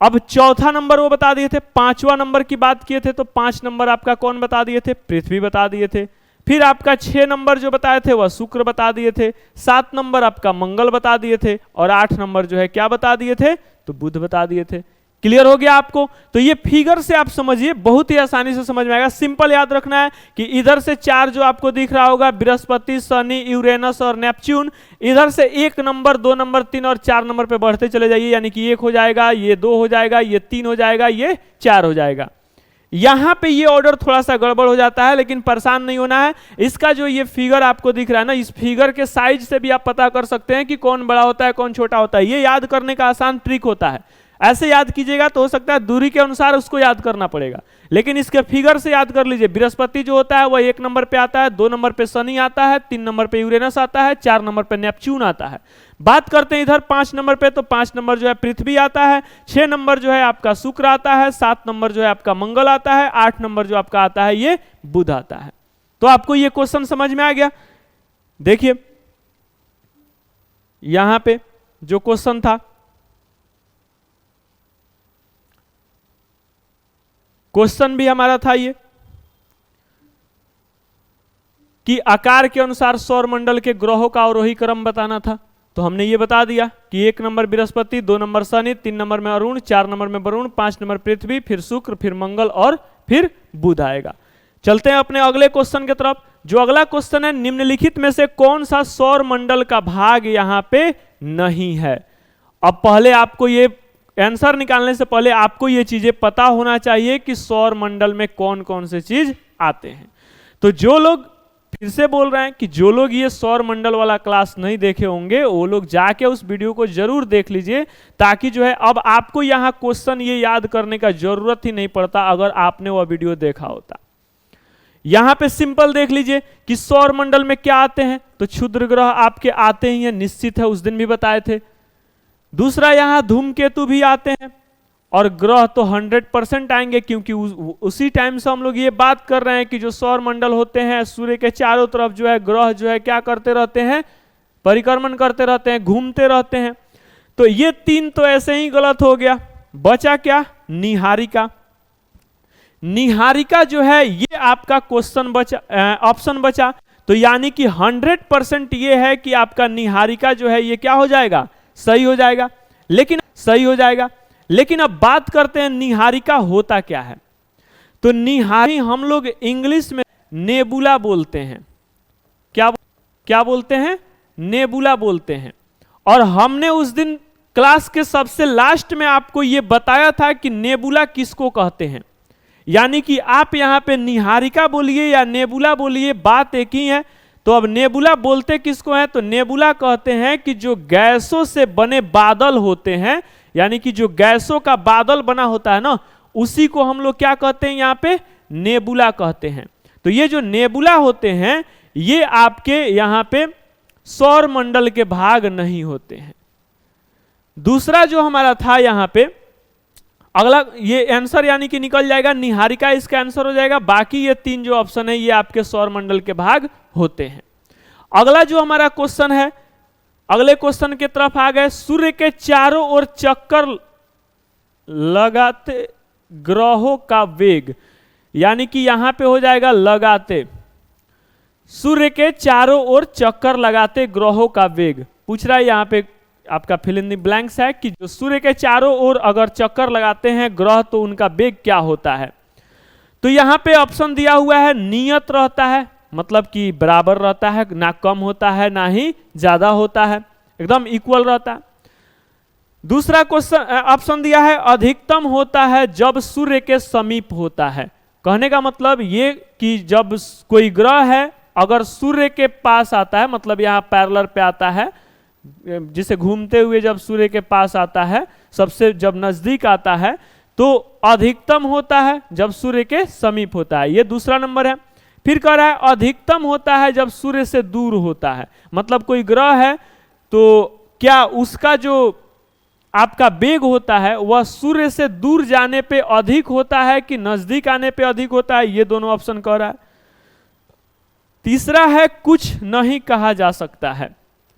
अब चौथा नंबर वो बता दिए थे। 5वां नंबर की बात किए थे तो 5 नंबर आपका कौन बता दिए थे, पृथ्वी बता दिए थे। फिर आपका 6 नंबर जो बताए थे वह शुक्र बता दिए थे। 7 नंबर आपका मंगल बता दिए थे, और 8 नंबर जो है क्या बता दिए थे, तो बुध बता दिए थे। क्लियर हो गया आपको। तो ये फिगर से आप समझिए, बहुत ही आसानी से समझ में आएगा। सिंपल याद रखना है कि इधर से 4 जो आपको दिख रहा होगा, बृहस्पति, शनि, यूरेनस और नेपच्यून, इधर से 1 नंबर, 2 नंबर, 3 और 4 नंबर पे बढ़ते चले जाइए, यानी कि 1 हो जाएगा, ये 2 हो जाएगा, ये 3 हो जाएगा, ये 4 हो जाएगा। यहां पे ये ऑर्डर थोड़ा सा गड़बड़ हो जाता है, लेकिन परेशान नहीं होना है। इसका जो ये फिगर आपको दिख रहा है ना, इस फिगर के साइज से भी आप पता कर सकते हैं कि कौन बड़ा होता है कौन छोटा होता है। ये याद करने का आसान ट्रिक होता है। ऐसे याद कीजिएगा तो हो सकता है दूरी के अनुसार उसको याद करना पड़ेगा, लेकिन इसके फिगर से याद कर लीजिए। बृहस्पति जो होता है वह 1 नंबर पे आता है, 2 नंबर पे शनि आता है, 3 नंबर पे यूरेनस आता है, 4 नंबर पे नेपच्यून आता है। बात करते हैं इधर 5 नंबर पे, तो 5 नंबर जो है पृथ्वी आता है, 6 नंबर जो है आपका शुक्र आता है, 7 नंबर जो है आपका मंगल आता है, 8 नंबर जो आपका आता है ये बुध आता है। तो आपको ये क्वेश्चन समझ में आ गया। देखिए यहां पे जो क्वेश्चन था, क्वेश्चन भी हमारा था ये कि आकार के अनुसार सौर मंडल के ग्रहों का अवरोही क्रम बताना था। तो हमने ये बता दिया कि 1 number Brihaspati, 2 number Shani, 3 number में अरुण, 4 नंबर में वरुण, 5 नंबर पृथ्वी, फिर शुक्र, फिर मंगल और फिर बुध आएगा। चलते हैं अपने अगले क्वेश्चन की तरफ। जो अगला क्वेश्चन है, निम्नलिखित में से कौन सा सौर मंडल का भाग यहां पे नहीं है। अब पहले आपको ये आंसर निकालने से पहले आपको ये चीजें पता होना चाहिए कि सौर मंडल में कौन कौन से चीज आते हैं। तो जो लोग, फिर से बोल रहे हैं कि जो लोग ये सौर मंडल वाला क्लास नहीं देखे होंगे वो लोग जाके उस वीडियो को जरूर देख लीजिए, ताकि जो है अब आपको यहाँ क्वेश्चन ये याद करने का जरूरत ही नहीं पड़ता अगर आपने वह वीडियो देखा होता। यहां पे सिंपल देख लीजिए कि सौर मंडल में क्या आते हैं। तो क्षुद्र ग्रह आपके आते ही हैं, निश्चित है, उस दिन भी बताए थे। दूसरा यहां धूमकेतु भी आते हैं, और ग्रह तो 100% आएंगे, क्योंकि उसी टाइम से हम लोग ये बात कर रहे हैं कि जो सौर मंडल होते हैं सूर्य के चारों तरफ जो है ग्रह जो है क्या करते रहते हैं, परिक्रमण करते रहते हैं, घूमते रहते हैं। तो ये 3 तो ऐसे ही गलत हो गया। बचा क्या, निहारिका। निहारिका जो है ये आपका क्वेश्चन बचा, ऑप्शन बचा। तो यानी कि 100% ये है कि आपका निहारिका जो है ये क्या हो जाएगा, सही हो जाएगा। लेकिन सही हो जाएगा, लेकिन अब बात करते हैं निहारिका होता क्या है। तो निहारी हम लोग इंग्लिश में नेबुला बोलते हैं। क्या बोलते हैं, नेबुला बोलते हैं। और हमने उस दिन क्लास के सबसे लास्ट में आपको यह बताया था कि नेबुला किसको कहते हैं। यानी कि आप यहां पे निहारिका बोलिए या नेबुला बोलिए, बात एक ही है। तो अब नेबुला बोलते किसको है, तो नेबुला कहते हैं कि जो गैसों से बने बादल होते हैं, यानी कि जो गैसों का बादल बना होता है ना, उसी को हम लोग क्या कहते हैं, यहाँ पे नेबुला कहते हैं। तो ये जो नेबुला होते हैं ये आपके यहाँ पे सौर मंडल के भाग नहीं होते हैं। दूसरा जो हमारा था यहाँ पे अगला, ये आंसर यानी कि निकल जाएगा निहारिका, इसका आंसर हो जाएगा। बाकी ये 3 जो ऑप्शन है ये आपके सौर मंडल के भाग होते हैं। अगला जो हमारा क्वेश्चन है, अगले क्वेश्चन की तरफ आ गए। सूर्य के चारों ओर चक्कर लगाते ग्रहों का वेग, यानी कि यहां पे हो जाएगा लगाते। सूर्य के चारों ओर चक्कर लगाते ग्रहों का वेग पूछ रहा है। यहां पे आपका फिल इन द ब्लैंक्स है कि जो सूर्य के चारों ओर अगर चक्कर लगाते हैं ग्रह तो उनका वेग क्या होता है। तो यहां पे ऑप्शन दिया हुआ है नियत रहता है, मतलब कि बराबर रहता है, ना कम होता है ना ही ज्यादा होता है, एकदम इक्वल रहता है। दूसरा क्वेश्चन ऑप्शन दिया है अधिकतम होता है जब सूर्य के समीप होता है। कहने का मतलब ये कि जब कोई ग्रह है अगर सूर्य के पास आता है, मतलब यहाँ पैरेलल पे आता है, जिसे घूमते हुए जब सूर्य के पास आता है, सबसे जब नजदीक आता है, तो अधिकतम होता है जब सूर्य के समीप होता है। ये दूसरा नंबर है। फिर कह रहा है अधिकतम होता है जब सूर्य से दूर होता है, मतलब कोई ग्रह है तो क्या उसका जो आपका वेग होता है वह सूर्य से दूर जाने पे अधिक होता है कि नजदीक आने पे अधिक होता है। ये दोनों ऑप्शन कह रहा है। तीसरा है कुछ नहीं कहा जा सकता है,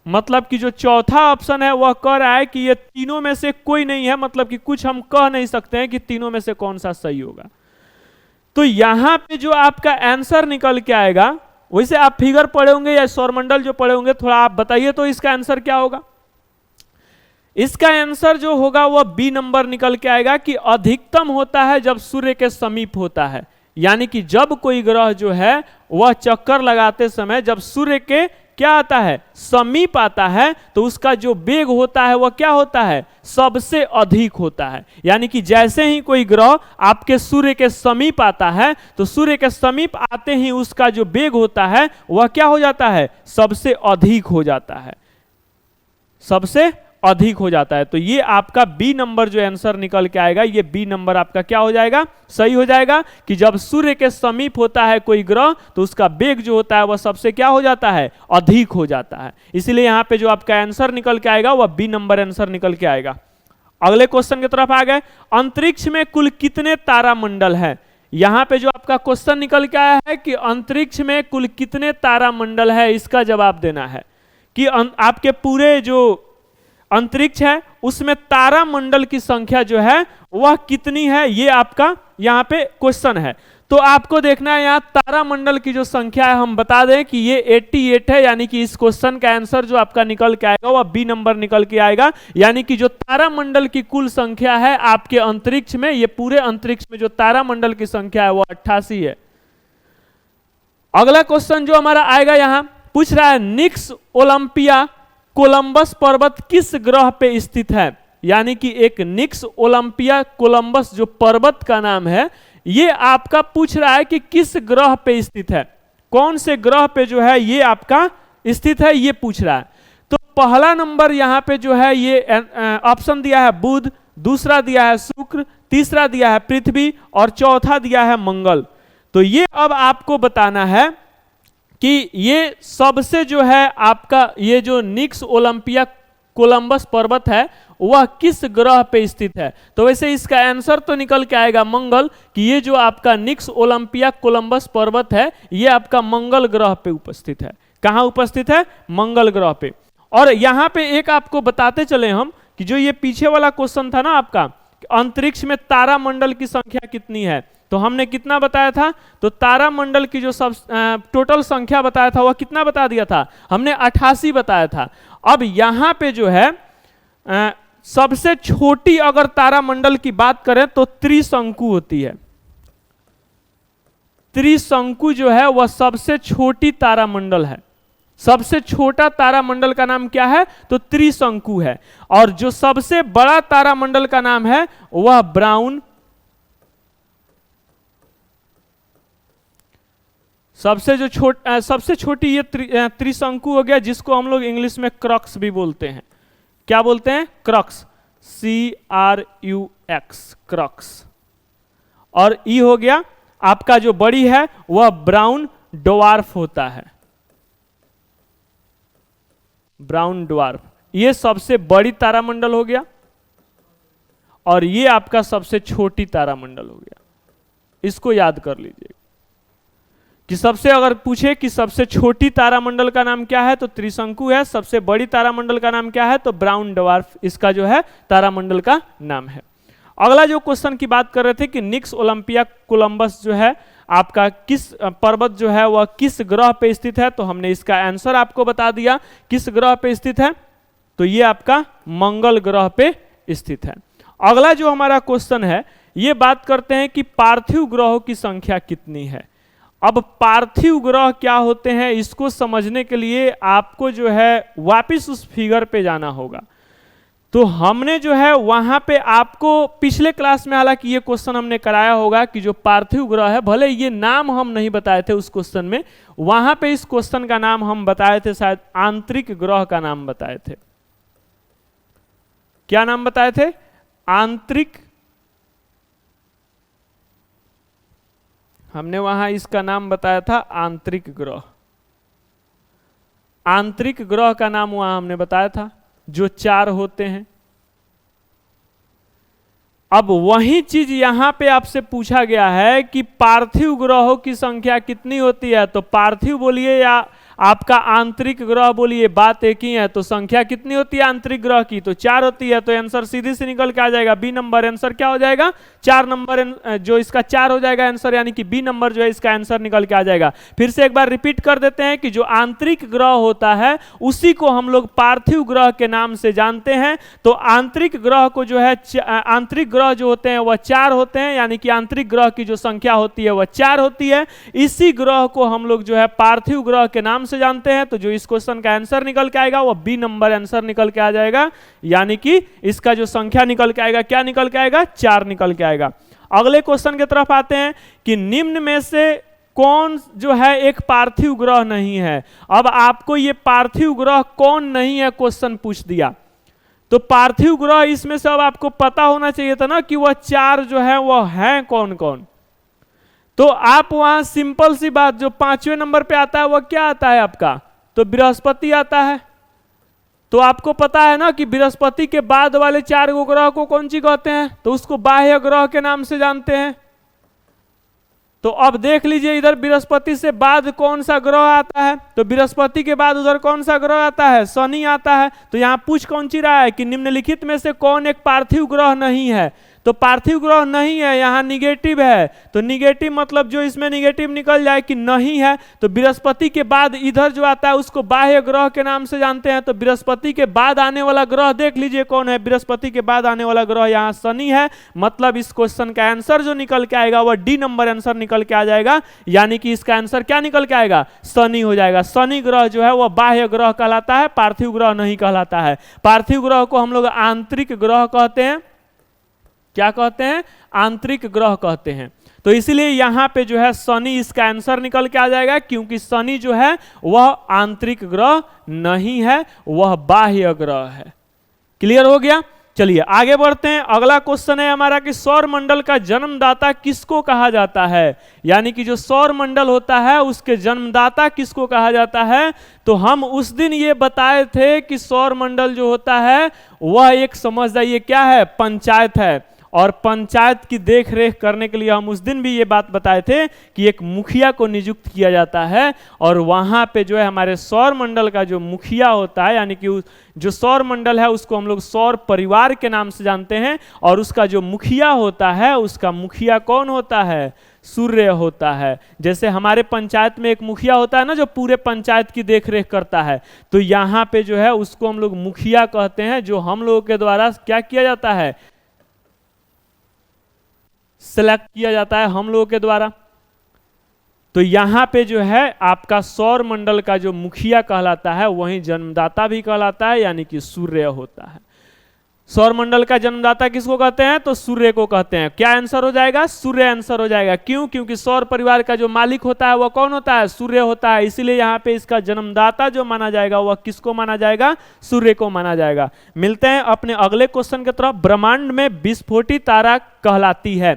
मतलब कि जो चौथा ऑप्शन है वह कह रहा है कि ये तीनों में से कोई नहीं है, मतलब कि कुछ हम कह नहीं सकते हैं कि तीनों में से कौन सा सही होगा। तो यहां पे जो आपका आंसर निकल के आएगा, वैसे आप फिगर पढ़े होंगे या सौरमंडल जो पढ़े होंगे, थोड़ा आप बताइए तो इसका आंसर क्या होगा। इसका आंसर जो होगा वह बी नंबर निकल के आएगा कि अधिकतम होता है जब सूर्य के समीप होता है। यानी कि जब कोई ग्रह जो है वह चक्कर लगाते समय जब सूर्य के क्या आता है, समीप आता है, तो उसका जो वेग होता है वह क्या होता है, सबसे अधिक होता है। यानी कि जैसे ही कोई ग्रह आपके सूर्य के समीप आता है तो सूर्य के समीप आते ही उसका जो वेग होता है वह क्या हो जाता है, सबसे अधिक हो जाता है, सबसे अधिक हो जाता है। तो ये आपका बी नंबर जो आंसर निकल के आएगा, ये बी नंबर आपका क्या हो जाएगा, सही हो जाएगा कि जब सूर्य के समीप होता है कोई ग्रह तो उसका वेग जो होता है वह सबसे क्या हो जाता है, अधिक हो जाता है। इसलिए यहाँ पे जो आपका आंसर निकल के आएगा वह बी नंबर आंसर निकल के आएगा। अगले क्वेश्चन की तरफ आ गए, अंतरिक्ष में कुल कितने तारामंडल है। यहां पे जो आपका क्वेश्चन निकल के आया है कि अंतरिक्ष में कुल कितने तारामंडल है, इसका जवाब देना है कि आपके पूरे जो अंतरिक्ष है उसमें तारामंडल की संख्या जो है वह कितनी है, ये आपका यहां पे क्वेश्चन है। तो आपको देखना है यहाँ तारामंडल की जो संख्या है, हम बता दें कि ये 88 है, यानी कि इस क्वेश्चन का आंसर जो आपका निकल के आएगा वह बी नंबर निकल के आएगा। यानी कि जो तारामंडल की कुल संख्या है आपके अंतरिक्ष में, ये पूरे अंतरिक्ष में जो तारामंडल की संख्या है वह 88 है। अगला क्वेश्चन जो हमारा आएगा यहाँ पूछ रहा है, निक्स ओलंपिया कोलंबस पर्वत किस ग्रह पे स्थित है। यानी कि एक निक्स ओलंपिया कोलंबस जो पर्वत का नाम है, ये आपका पूछ रहा है कि किस ग्रह पे स्थित है, कौन से ग्रह पे जो है ये आपका स्थित है, ये पूछ रहा है। तो पहला नंबर यहाँ पे जो है ये ऑप्शन दिया है बुध, दूसरा दिया है शुक्र, तीसरा दिया है पृथ्वी और चौथा दिया है मंगल। तो ये अब आपको बताना है कि ये सबसे जो है आपका ये जो निक्स ओलंपिया कोलंबस पर्वत है वह किस ग्रह पे स्थित है। तो वैसे इसका आंसर तो निकल के आएगा मंगल, कि ये जो आपका निक्स ओलंपिया कोलंबस पर्वत है ये आपका मंगल ग्रह पे उपस्थित है। कहाँ उपस्थित है, मंगल ग्रह पे। और यहाँ पे एक आपको बताते चले हम कि जो ये पीछे वाला क्वेश्चन था ना आपका, अंतरिक्ष में तारामंडल की संख्या कितनी है, तो हमने कितना बताया था, तो तारामंडल की जो सब टोटल संख्या बताया था वह कितना बता दिया था, हमने 88 बताया था। अब यहाँ पे जो है सबसे छोटी अगर तारामंडल की बात करें तो त्रिशंकु होती है। त्रिशंकु जो है वह सबसे छोटी तारामंडल है। सबसे छोटा तारामंडल का नाम क्या है, तो त्रिशंकु है। और जो सबसे बड़ा तारामंडल का नाम है वह ब्राउन, सबसे छोटी ये त्रिशंकु हो गया, जिसको हम लोग इंग्लिश में क्रक्स भी बोलते हैं। क्या बोलते हैं, क्रक्स, CRUX, क्रक्स। और ई हो गया आपका जो बड़ी है वह ब्राउन ड्वार्फ होता है, ब्राउन ड्वार्फ। ये सबसे बड़ी तारामंडल हो गया और ये आपका सबसे छोटी तारामंडल हो गया। इसको याद कर लीजिए कि सबसे अगर पूछे कि सबसे छोटी तारामंडल का नाम क्या है तो त्रिशंकु है, सबसे बड़ी तारामंडल का नाम क्या है तो ब्राउन ड्वार्फ इसका जो है तारामंडल का नाम है। अगला जो क्वेश्चन की बात कर रहे थे कि निक्स ओलंपिया कोलंबस जो है आपका किस पर्वत जो है वह किस ग्रह पे स्थित है, तो हमने इसका आंसर आपको बता दिया किस ग्रह पे स्थित है, तो ये आपका मंगल ग्रह पे स्थित है। अगला जो हमारा क्वेश्चन है ये बात करते हैं कि पार्थिव ग्रहों की संख्या कितनी है। अब पार्थिव ग्रह क्या होते हैं इसको समझने के लिए आपको जो है वापस उस फिगर पे जाना होगा। तो हमने जो है वहां पे आपको पिछले क्लास में, हालांकि ये क्वेश्चन हमने कराया होगा कि जो पार्थिव ग्रह है, भले ये नाम हम नहीं बताए थे उस क्वेश्चन में, वहां पे इस क्वेश्चन का नाम हम बताए थे, शायद आंतरिक ग्रह का नाम बताए थे। क्या नाम बताए थे, आंतरिक, हमने वहां इसका नाम बताया था आंतरिक ग्रह। आंतरिक ग्रह का नाम वहां हमने बताया था, जो 4 होते हैं। अब वही चीज यहां पे आपसे पूछा गया है कि पार्थिव ग्रहों की संख्या कितनी होती है, तो पार्थिव बोलिए या आपका आंतरिक ग्रह बोलिए, बात एक ही है। तो संख्या कितनी होती है आंतरिक ग्रह की, तो 4 होती है। तो आंसर सीधे से निकल के आ जाएगा बी नंबर। आंसर क्या हो जाएगा, 4 नंबर, जो इसका 4 हो जाएगा आंसर, यानी कि बी नंबर जो है इसका आंसर निकल के आ जाएगा। फिर से एक बार रिपीट कर देते हैं कि जो आंतरिक ग्रह होता है उसी को हम लोग पार्थिव ग्रह के नाम से जानते हैं। तो आंतरिक ग्रह को जो है, आंतरिक ग्रह जो होते हैं वह 4 होते हैं, यानी कि आंतरिक ग्रह की जो संख्या होती है वह 4 होती है। इसी ग्रह को हम लोग जो है पार्थिव ग्रह के नाम से जानते हैं। तो जो इस क्वेश्चन का आंसर निकल के आएगा वह बी नंबर आंसर निकल के आ जाएगा, यानी कि इसका जो संख्या निकल के आएगा, क्या निकल के आएगा, 4 निकल के आएगा। अगले क्वेश्चन की तरफ आते हैं कि निम्न में से कौन जो है एक पार्थिव ग्रह नहीं है। अब आपको ये पार्थिव ग्रह कौन नहीं है क्वेश्चन पूछ दिया, तो पार्थिव ग्रह इसमें से अब आपको पता होना चाहिए था ना कि वह 4 जो है वह हैं कौन कौन। तो आप वहां सिंपल सी बात, जो 5वें नंबर पे आता है वह क्या आता है आपका, तो बृहस्पति आता है। तो आपको पता है ना कि बृहस्पति के बाद वाले 4 गो ग्रह को कौन सी कहते हैं, तो उसको बाह्य ग्रह के नाम से जानते हैं। तो अब देख लीजिए इधर बृहस्पति से बाद कौन सा ग्रह आता है, तो बृहस्पति के बाद उधर कौन सा ग्रह आता है, शनि आता है। तो यहां पूछ कौन सी रहा है कि निम्नलिखित में से कौन एक पार्थिव ग्रह नहीं है, तो पार्थिव ग्रह नहीं है, यहाँ निगेटिव है। तो निगेटिव मतलब जो इसमें निगेटिव निकल जाए कि नहीं है, तो बृहस्पति के बाद इधर जो आता है उसको बाह्य ग्रह के नाम से जानते हैं। तो बृहस्पति के बाद आने वाला ग्रह देख लीजिए कौन है, बृहस्पति के बाद आने वाला ग्रह यहाँ शनि है। मतलब इस क्वेश्चन का आंसर जो निकल के आएगा वह डी नंबर आंसर निकल के आ जाएगा, यानी कि इसका आंसर क्या निकल के आएगा, शनि हो जाएगा। शनि ग्रह जो है वह बाह्य ग्रह कहलाता है, पार्थिव ग्रह नहीं कहलाता है। पार्थिव ग्रह को हम लोग आंतरिक ग्रह कहते हैं। क्या कहते हैं, आंतरिक ग्रह कहते हैं। तो इसीलिए यहां पे जो है शनि इसका आंसर निकल के आ जाएगा, क्योंकि शनि जो है वह आंतरिक ग्रह नहीं है, वह बाह्य ग्रह है। क्लियर हो गया। चलिए आगे बढ़ते हैं। अगला क्वेश्चन है हमारा कि सौर मंडल का जन्मदाता किसको कहा जाता है, यानी कि जो सौर मंडल होता है उसके जन्मदाता किसको कहा जाता है। तो हम उस दिन ये बताए थे कि सौर मंडल जो होता है वह एक, समझ जाइए क्या है, पंचायत है। और पंचायत की देख रेख करने के लिए हम उस दिन भी ये बात बताए थे कि एक मुखिया को नियुक्त किया जाता है, और वहाँ पे जो है हमारे सौर मंडल का जो मुखिया होता है, यानी कि जो सौर मंडल है उसको हम लोग सौर परिवार के नाम से जानते हैं, और उसका जो मुखिया होता है उसका मुखिया कौन होता है, सूर्य होता है। जैसे हमारे पंचायत में एक मुखिया होता है ना जो पूरे पंचायत की देख रेख करता है, तो यहाँ पे जो है उसको हम लोग मुखिया कहते हैं, जो हम लोगों के द्वारा क्या किया जाता है, सेलेक्ट किया जाता है हम लोगों के द्वारा। तो यहां पे जो है आपका सौर मंडल का जो मुखिया कहलाता है वहीं जन्मदाता भी कहलाता है, यानी कि सूर्य होता है। सौर मंडल का जन्मदाता किसको कहते हैं, तो सूर्य को कहते हैं। क्या आंसर हो जाएगा, सूर्य आंसर हो जाएगा। क्यों, क्योंकि सौर परिवार का जो मालिक होता है वह कौन होता है, सूर्य होता है। इसीलिए यहाँ पे इसका जन्मदाता जो माना जाएगा वह किसको माना जाएगा, सूर्य को माना जाएगा। मिलते हैं अपने अगले क्वेश्चन की तरफ। ब्रह्मांड में विस्फोटित तारा कहलाती है,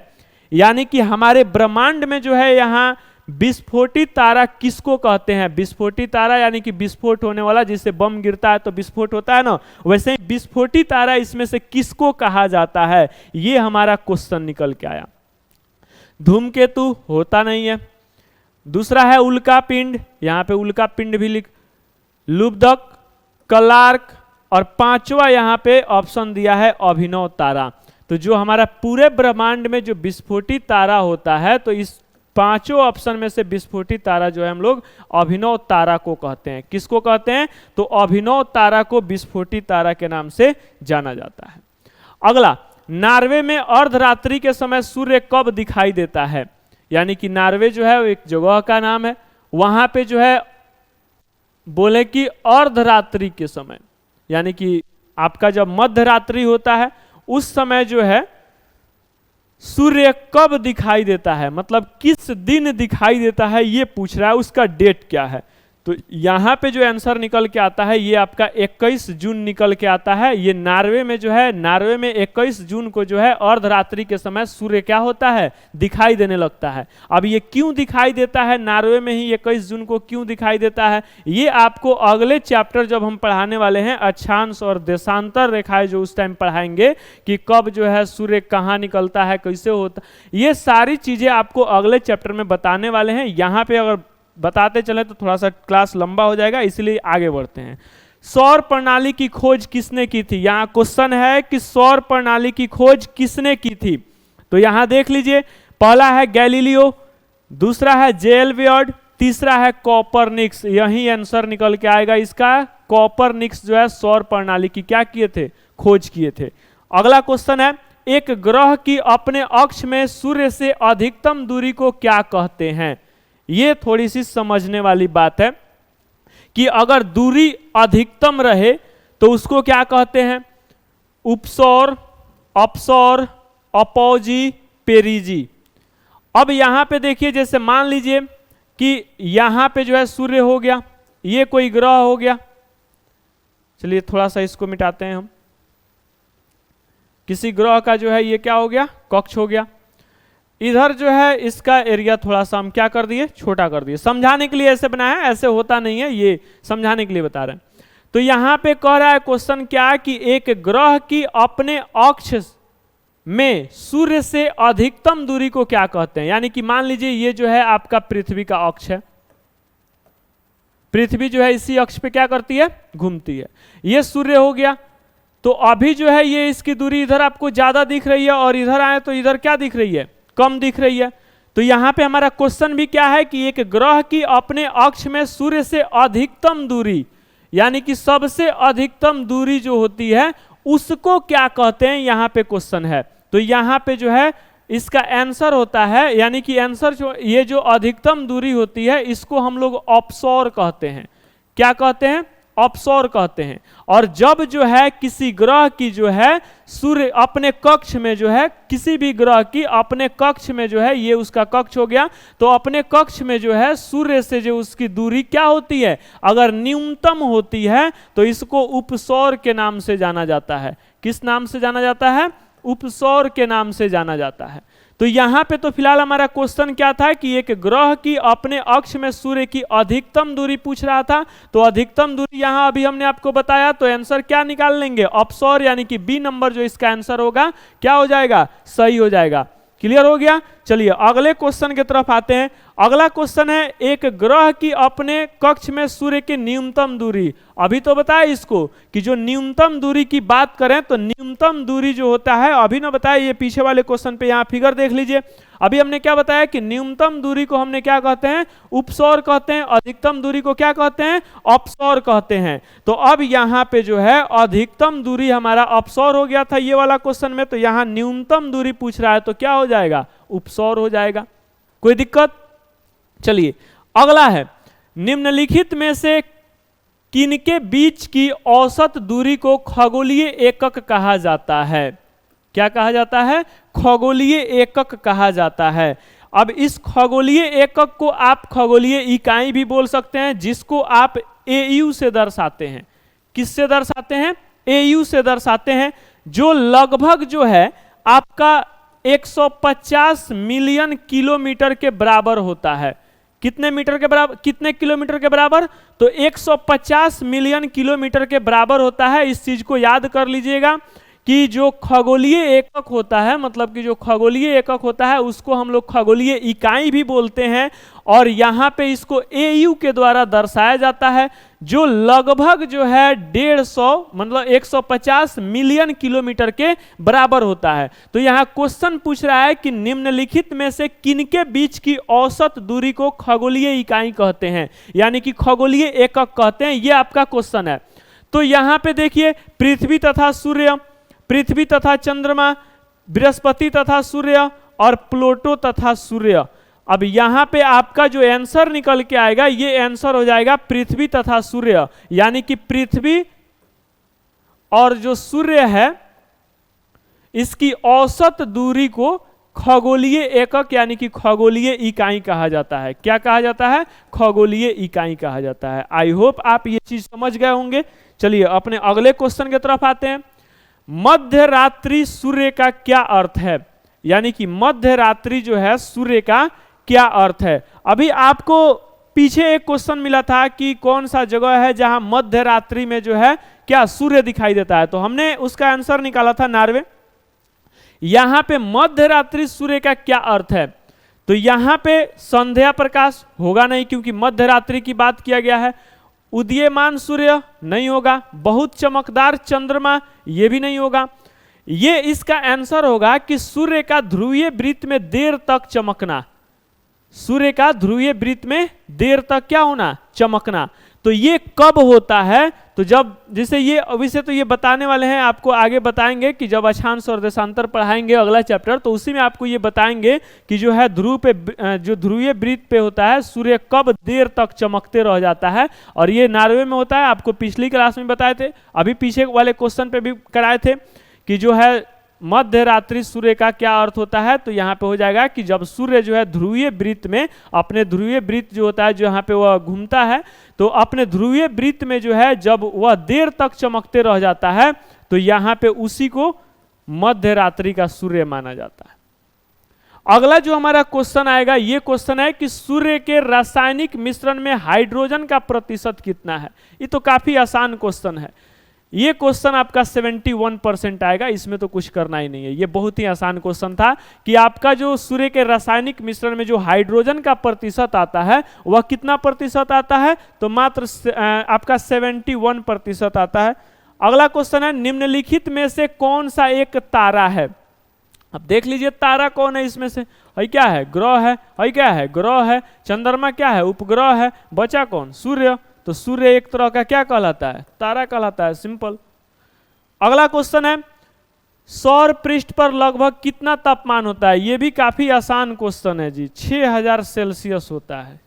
यानी कि हमारे ब्रह्मांड में जो है यहाँ विस्फोटित तारा किसको कहते हैं। विस्फोटित तारा यानी कि विस्फोट होने वाला, जिससे बम गिरता है तो विस्फोट होता है ना, वैसे ही विस्फोटित तारा इसमें से किसको कहा जाता है, ये हमारा क्वेश्चन निकल के आया। धूमकेतु होता नहीं है। दूसरा है उल्का पिंड, यहाँ पे उल्का पिंड भी लिख, लुब्धक, कलार्क, और पांचवा यहाँ पे ऑप्शन दिया है अभिनव तारा। तो जो हमारा पूरे ब्रह्मांड में जो विस्फोटित तारा होता है, तो इस पांचों ऑप्शन में से विस्फोटित तारा जो है हम लोग अभिनव तारा को कहते हैं। किसको कहते हैं, तो अभिनव तारा को विस्फोटित तारा के नाम से जाना जाता है। अगला, नॉर्वे में अर्धरात्रि के समय सूर्य कब दिखाई देता है, यानी कि नॉर्वे जो है एक जगह का नाम है, वहां पे जो है बोले कि अर्धरात्रि के समय, यानी कि आपका जब मध्य रात्रि होता है उस समय जो है सूर्य कब दिखाई देता है, मतलब किस दिन दिखाई देता है ये पूछ रहा है, उसका डेट क्या है। तो यहाँ पे जो आंसर निकल के आता है ये आपका 21 जून निकल के आता है। ये नॉर्वे में जो है, नॉर्वे में 21 जून को जो है अर्धरात्रि के समय सूर्य क्या होता है, दिखाई देने लगता है। अब ये क्यों दिखाई देता है, नॉर्वे में ही 21 जून को क्यों दिखाई देता है, ये आपको अगले चैप्टर जब हम पढ़ाने वाले हैं अक्षांश और देशांतर रेखाएं, जो उस टाइम पढ़ाएंगे कि कब जो है सूर्य कहाँ निकलता है, कैसे होता, ये सारी चीजें आपको अगले चैप्टर में बताने वाले हैं। यहाँ पे अगर बताते चले तो थोड़ा सा क्लास लंबा हो जाएगा, इसलिए आगे बढ़ते हैं। सौर प्रणाली की खोज किसने की थी, यहां क्वेश्चन है कि सौर प्रणाली की खोज किसने की थी। तो यहां देख लीजिए, पहला है गैलीलियो, दूसरा है जेएलवियर्ड, तीसरा है कॉपरनिक्स। यही आंसर निकल के आएगा इसका। कॉपरनिक्स जो है सौर प्रणाली की क्या किए थे, खोज किए थे। अगला क्वेश्चन है, एक ग्रह की अपने अक्ष में सूर्य से अधिकतम दूरी को क्या कहते हैं। ये थोड़ी सी समझने वाली बात है कि अगर दूरी अधिकतम रहे तो उसको क्या कहते हैं, उपसौर, अपसौर, अपौजी, पेरिजी। अब यहां पे देखिए, जैसे मान लीजिए कि यहां पे जो है सूर्य हो गया, ये कोई ग्रह हो गया। चलिए थोड़ा सा इसको मिटाते हैं हम। किसी ग्रह का जो है ये क्या हो गया, कक्ष हो गया। इधर जो है इसका एरिया थोड़ा सा हम क्या कर दिए, छोटा कर दिए। समझाने के लिए ऐसे बनाया है, ऐसे होता नहीं है, ये समझाने के लिए बता रहे हैं। तो यहां पे कह रहा है क्वेश्चन क्या है कि एक ग्रह की अपने अक्ष में सूर्य से अधिकतम दूरी को क्या कहते हैं। यानी कि मान लीजिए ये जो है आपका पृथ्वी का अक्ष है, पृथ्वी जो है इसी अक्ष पे क्या करती है, घूमती है। ये सूर्य हो गया, तो अभी जो है ये इसकी दूरी इधर आपको ज्यादा दिख रही है और इधर आए तो इधर क्या दिख रही है, कम दिख रही है। तो यहां पे हमारा क्वेश्चन भी क्या है कि एक ग्रह की अपने अक्ष में सूर्य से अधिकतम दूरी, यानी कि सबसे अधिकतम दूरी जो होती है उसको क्या कहते हैं, यहां पे क्वेश्चन है। तो यहां पे जो है इसका आंसर होता है, यानी कि आंसर जो ये जो अधिकतम दूरी होती है इसको हम लोग ऑफशोर कहते हैं। क्या कहते हैं, ऑफशोर कहते हैं। और जब जो है किसी ग्रह की जो है सूर्य अपने कक्ष में जो है, किसी भी ग्रह की अपने कक्ष में जो है, ये उसका कक्ष हो गया, तो अपने कक्ष में जो है सूर्य से जो उसकी दूरी क्या होती है, अगर न्यूनतम होती है तो इसको उपसौर के नाम से जाना जाता है। किस नाम से जाना जाता है, उपसौर के नाम से जाना जाता है। तो यहां पे तो फिलहाल हमारा क्वेश्चन क्या था कि एक ग्रह की अपने अक्ष में सूर्य की अधिकतम दूरी पूछ रहा था। तो अधिकतम दूरी यहां अभी हमने आपको बताया, तो आंसर क्या निकाल लेंगे, ऑफशोर, यानी कि बी नंबर जो इसका आंसर होगा क्या हो जाएगा, सही हो जाएगा। क्लियर हो गया। चलिए अगले क्वेश्चन की तरफ आते हैं। अगला क्वेश्चन है एक ग्रह की अपने कक्ष में सूर्य की न्यूनतम दूरी। अभी तो बताया इसको कि जो न्यूनतम दूरी की बात करें तो न्यूनतम दूरी जो होता है, अभी ना बताया, ये पीछे वाले क्वेश्चन पे यहाँ फिगर देख लीजिए। अभी हमने क्या बताया कि न्यूनतम दूरी को हमने क्या कहते हैं, उपसौर कहते हैं, अधिकतम दूरी को क्या कहते हैं, ऑफशोर कहते हैं। तो अब यहाँ पे जो है अधिकतम दूरी हमारा ऑफशोर हो गया था ये वाला क्वेश्चन में, तो यहाँ न्यूनतम दूरी पूछ रहा है तो क्या हो जाएगा, उपसौर हो जाएगा। कोई दिक्कत। चलिए अगला है, निम्नलिखित में से किनके बीच की औसत दूरी को खगोलीय एकक कहा जाता है। क्या कहा जाता है, खगोलीय एकक कहा जाता है। अब इस खगोलीय एकक को आप खगोलीय इकाई भी बोल सकते हैं, जिसको आप एयू से दर्शाते हैं। किससे दर्शाते हैं, एयू से दर्शाते हैं, जो लगभग जो है आपका 150 मिलियन किलोमीटर के बराबर होता है। कितने मीटर के बराबर, कितने किलोमीटर के बराबर, तो 150 मिलियन किलोमीटर के बराबर होता है। इस चीज को याद कर लीजिएगा कि जो खगोलीय एकक होता है, मतलब कि जो खगोलीय एकक होता है उसको हम लोग खगोलीय इकाई भी बोलते हैं, और यहाँ पे इसको एयू के द्वारा दर्शाया जाता है, जो लगभग जो है 150 मतलब 150 मिलियन किलोमीटर के बराबर होता है। तो यहाँ क्वेश्चन पूछ रहा है कि निम्नलिखित में से किनके बीच की औसत दूरी को खगोलीय इकाई कहते हैं, यानी कि खगोलीय एकक कहते हैं। ये आपका क्वेश्चन है। तो यहाँ पे देखिए, पृथ्वी तथा सूर्य, पृथ्वी तथा चंद्रमा, बृहस्पति तथा सूर्य और प्लूटो तथा सूर्य। अब यहां पे आपका जो आंसर निकल के आएगा, ये आंसर हो जाएगा पृथ्वी तथा सूर्य, यानी कि पृथ्वी और जो सूर्य है इसकी औसत दूरी को खगोलीय एकक यानी कि खगोलीय इकाई कहा जाता है। क्या कहा जाता है, खगोलीय इकाई कहा जाता है। आई होप आप ये चीज समझ गए होंगे। चलिए अपने अगले क्वेश्चन की तरफ आते हैं। मध्य रात्रि सूर्य का क्या अर्थ है, यानी कि मध्य रात्रि जो है सूर्य का क्या अर्थ है। अभी आपको पीछे एक क्वेश्चन मिला था कि कौन सा जगह है जहां मध्य रात्रि में जो है क्या सूर्य दिखाई देता है, तो हमने उसका आंसर निकाला था नॉर्वे। यहां पे मध्य रात्रि सूर्य का क्या अर्थ है, तो यहां पे संध्या प्रकाश होगा नहीं, क्योंकि मध्य रात्रि की बात किया गया है। उदीयमान सूर्य नहीं होगा, बहुत चमकदार चंद्रमा ये भी नहीं होगा। ये इसका आंसर होगा कि सूर्य का ध्रुवीय वृत्त में देर तक चमकना, सूर्य का ध्रुवीय वृत्त में देर तक क्या होना, चमकना। तो ये कब होता है, तो जब जैसे ये अभी से तो ये बताने वाले हैं, आपको आगे बताएंगे कि जब अक्षांश और देशांतर पढ़ाएंगे अगला चैप्टर, तो उसी में आपको ये बताएंगे कि जो है ध्रुव पे जो ध्रुवीय वृत्त पे होता है सूर्य कब देर तक चमकते रह जाता है, और ये नॉर्वे में होता है। आपको पिछली क्लास में बताए थे, अभी पीछे वाले क्वेश्चन पे भी कराए थे कि जो है मध्य रात्रि सूर्य का क्या अर्थ होता है। तो यहाँ पे हो जाएगा कि जब सूर्य जो है ध्रुवीय वृत्त में, अपने ध्रुवीय वृत्त जो होता है जो यहाँ पे वह घूमता है, तो अपने ध्रुवीय वृत्त में जो है जब वह देर तक चमकते रह जाता है, तो यहाँ पे उसी को मध्य रात्रि का सूर्य माना जाता है। अगला जो हमारा क्वेश्चन आएगा, ये क्वेश्चन है कि सूर्य के रासायनिक मिश्रण में हाइड्रोजन का प्रतिशत कितना है। ये तो काफी आसान क्वेश्चन है। ये क्वेश्चन आपका 71% आएगा, इसमें तो कुछ करना ही नहीं है। ये बहुत ही आसान क्वेश्चन था कि आपका जो सूर्य के रासायनिक मिश्रण में जो हाइड्रोजन का प्रतिशत आता है वह कितना प्रतिशत आता है, तो मात्र आपका 71% आता है। अगला क्वेश्चन है, निम्नलिखित में से कौन सा एक तारा है। अब देख लीजिए तारा कौन है इसमें से, है क्या है, ग्रह है क्या है, ग्रह है। चंद्रमा क्या है, उपग्रह है। बचा कौन, सूर्य। तो सूर्य एक तरह का क्या कहलाता है, तारा कहलाता है, सिंपल। अगला क्वेश्चन है, सौर पृष्ठ पर लगभग कितना तापमान होता है। यह भी काफी आसान क्वेश्चन है जी, 6000 सेल्सियस होता है।